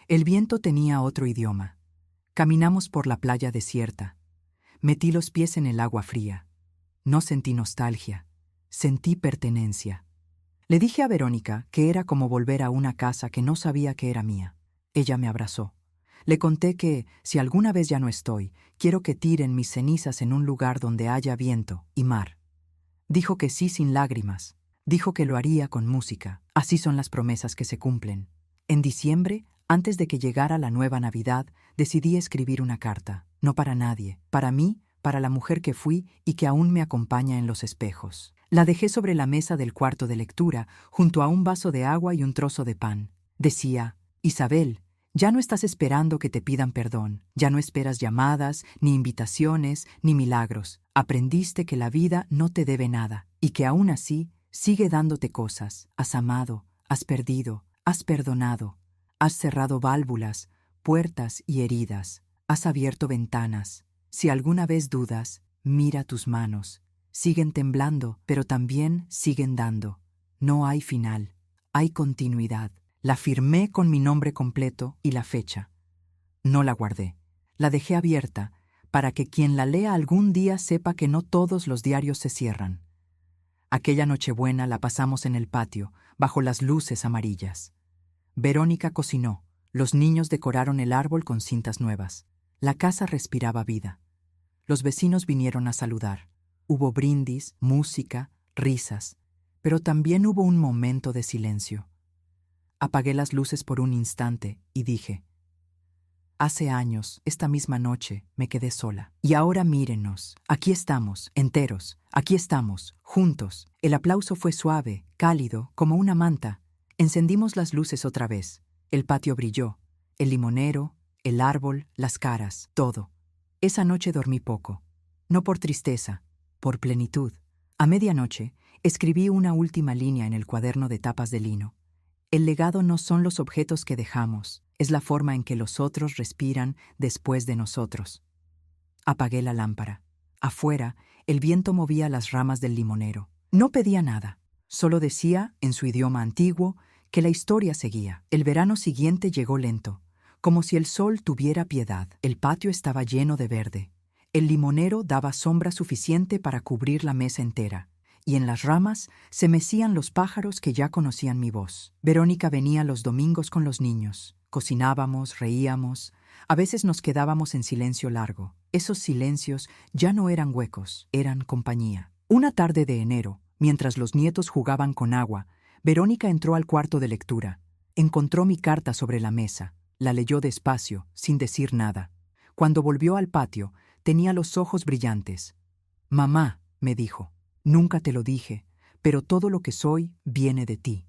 El viento tenía otro idioma. Caminamos por la playa desierta. Metí los pies en el agua fría. No sentí nostalgia. Sentí pertenencia. Le dije a Verónica que era como volver a una casa que no sabía que era mía. Ella me abrazó. Le conté que, si alguna vez ya no estoy, quiero que tiren mis cenizas en un lugar donde haya viento y mar. Dijo que sí sin lágrimas. Dijo que lo haría con música. Así son las promesas que se cumplen. En diciembre, antes de que llegara la nueva Navidad, decidí escribir una carta. No para nadie, para mí, para la mujer que fui y que aún me acompaña en los espejos. La dejé sobre la mesa del cuarto de lectura, junto a un vaso de agua y un trozo de pan. Decía: «Isabel, ya no estás esperando que te pidan perdón, ya no esperas llamadas, ni invitaciones, ni milagros. Aprendiste que la vida no te debe nada, y que aún así sigue dándote cosas. Has amado, has perdido, has perdonado, has cerrado válvulas, puertas y heridas, has abierto ventanas. Si alguna vez dudas, mira tus manos. Siguen temblando, pero también siguen dando. No hay final, hay continuidad». La firmé con mi nombre completo y la fecha. No la guardé. La dejé abierta para que quien la lea algún día sepa que no todos los diarios se cierran. Aquella Nochebuena la pasamos en el patio, bajo las luces amarillas. Verónica cocinó. Los niños decoraron el árbol con cintas nuevas. La casa respiraba vida. Los vecinos vinieron a saludar. Hubo brindis, música, risas, pero también hubo un momento de silencio. Apagué las luces por un instante y dije: «Hace años, esta misma noche, me quedé sola. Y ahora mírenos, aquí estamos, enteros, aquí estamos, juntos». El aplauso fue suave, cálido, como una manta. Encendimos las luces otra vez. El patio brilló. El limonero, el árbol, las caras, todo. Esa noche dormí poco. No por tristeza, por plenitud. A medianoche, escribí una última línea en el cuaderno de tapas de lino. El legado no son los objetos que dejamos, es la forma en que los otros respiran después de nosotros. Apagué la lámpara. Afuera, el viento movía las ramas del limonero. No pedía nada, solo decía, en su idioma antiguo, que la historia seguía. El verano siguiente llegó lento, como si el sol tuviera piedad. El patio estaba lleno de verde. El limonero daba sombra suficiente para cubrir la mesa entera. Y en las ramas se mecían los pájaros que ya conocían mi voz. Verónica venía los domingos con los niños. Cocinábamos, reíamos. A veces nos quedábamos en silencio largo. Esos silencios ya no eran huecos, eran compañía. Una tarde de enero, mientras los nietos jugaban con agua, Verónica entró al cuarto de lectura. Encontró mi carta sobre la mesa. La leyó despacio, sin decir nada. Cuando volvió al patio, tenía los ojos brillantes. «Mamá», me dijo, «nunca te lo dije, pero todo lo que soy viene de ti».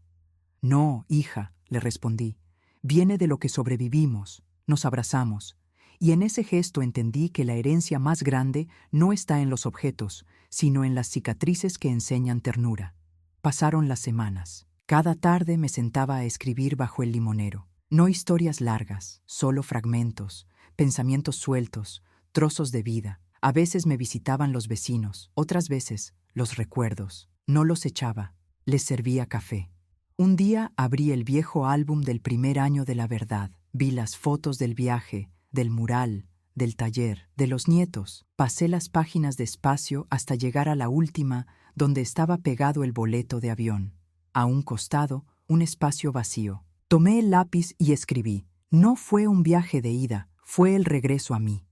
«No, hija», le respondí, «viene de lo que sobrevivimos». Nos abrazamos, y en ese gesto entendí que la herencia más grande no está en los objetos, sino en las cicatrices que enseñan ternura. Pasaron las semanas. Cada tarde me sentaba a escribir bajo el limonero. No historias largas, solo fragmentos, pensamientos sueltos, trozos de vida. A veces me visitaban los vecinos, otras veces los recuerdos. No los echaba, les servía café. Un día abrí el viejo álbum del primer año de la verdad. Vi las fotos del viaje, del mural, del taller, de los nietos. Pasé las páginas despacio hasta llegar a la última, donde estaba pegado el boleto de avión. A un costado, un espacio vacío. Tomé el lápiz y escribí. No fue un viaje de ida, fue el regreso a mí.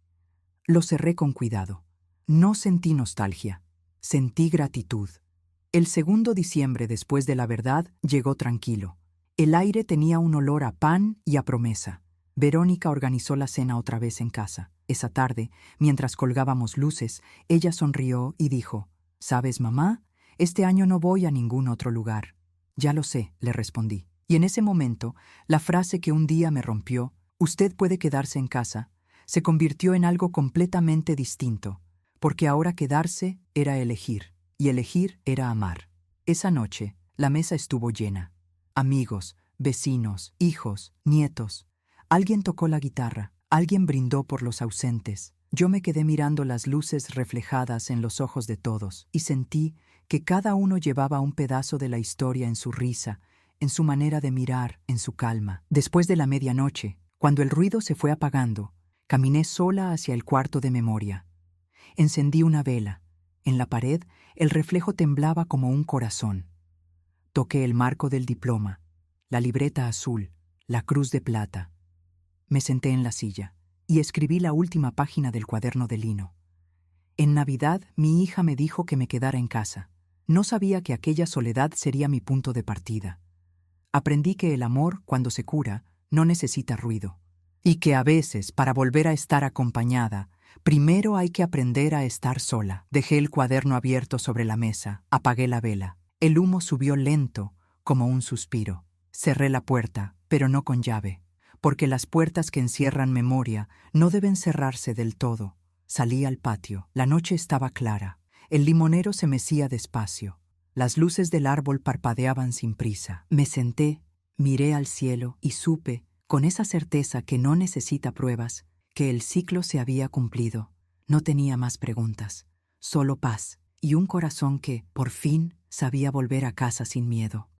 Lo cerré con cuidado. No sentí nostalgia, sentí gratitud. El 2 de diciembre, después de la verdad, llegó tranquilo. El aire tenía un olor a pan y a promesa. Verónica organizó la cena otra vez en casa. Esa tarde, mientras colgábamos luces, ella sonrió y dijo: «¿Sabes, mamá? Este año no voy a ningún otro lugar». «Ya lo sé», le respondí. Y en ese momento, la frase que un día me rompió, «Usted puede quedarse en casa», se convirtió en algo completamente distinto, porque ahora quedarse era elegir, y elegir era amar. Esa noche, la mesa estuvo llena. Amigos, vecinos, hijos, nietos. Alguien tocó la guitarra, alguien brindó por los ausentes. Yo me quedé mirando las luces reflejadas en los ojos de todos y sentí que cada uno llevaba un pedazo de la historia en su risa, en su manera de mirar, en su calma. Después de la medianoche, cuando el ruido se fue apagando, caminé sola hacia el cuarto de memoria. Encendí una vela. En la pared, el reflejo temblaba como un corazón. Toqué el marco del diploma, la libreta azul, la cruz de plata. Me senté en la silla y escribí la última página del cuaderno de lino. En Navidad, mi hija me dijo que me quedara en casa. No sabía que aquella soledad sería mi punto de partida. Aprendí que el amor, cuando se cura, no necesita ruido. Y que a veces, para volver a estar acompañada, primero hay que aprender a estar sola. Dejé el cuaderno abierto sobre la mesa, apagué la vela. El humo subió lento, como un suspiro. Cerré la puerta, pero no con llave, porque las puertas que encierran memoria no deben cerrarse del todo. Salí al patio. La noche estaba clara. El limonero se mecía despacio. Las luces del árbol parpadeaban sin prisa. Me senté, miré al cielo y supe, con esa certeza que no necesita pruebas, que el ciclo se había cumplido. No tenía más preguntas, solo paz y un corazón que, por fin, sabía volver a casa sin miedo.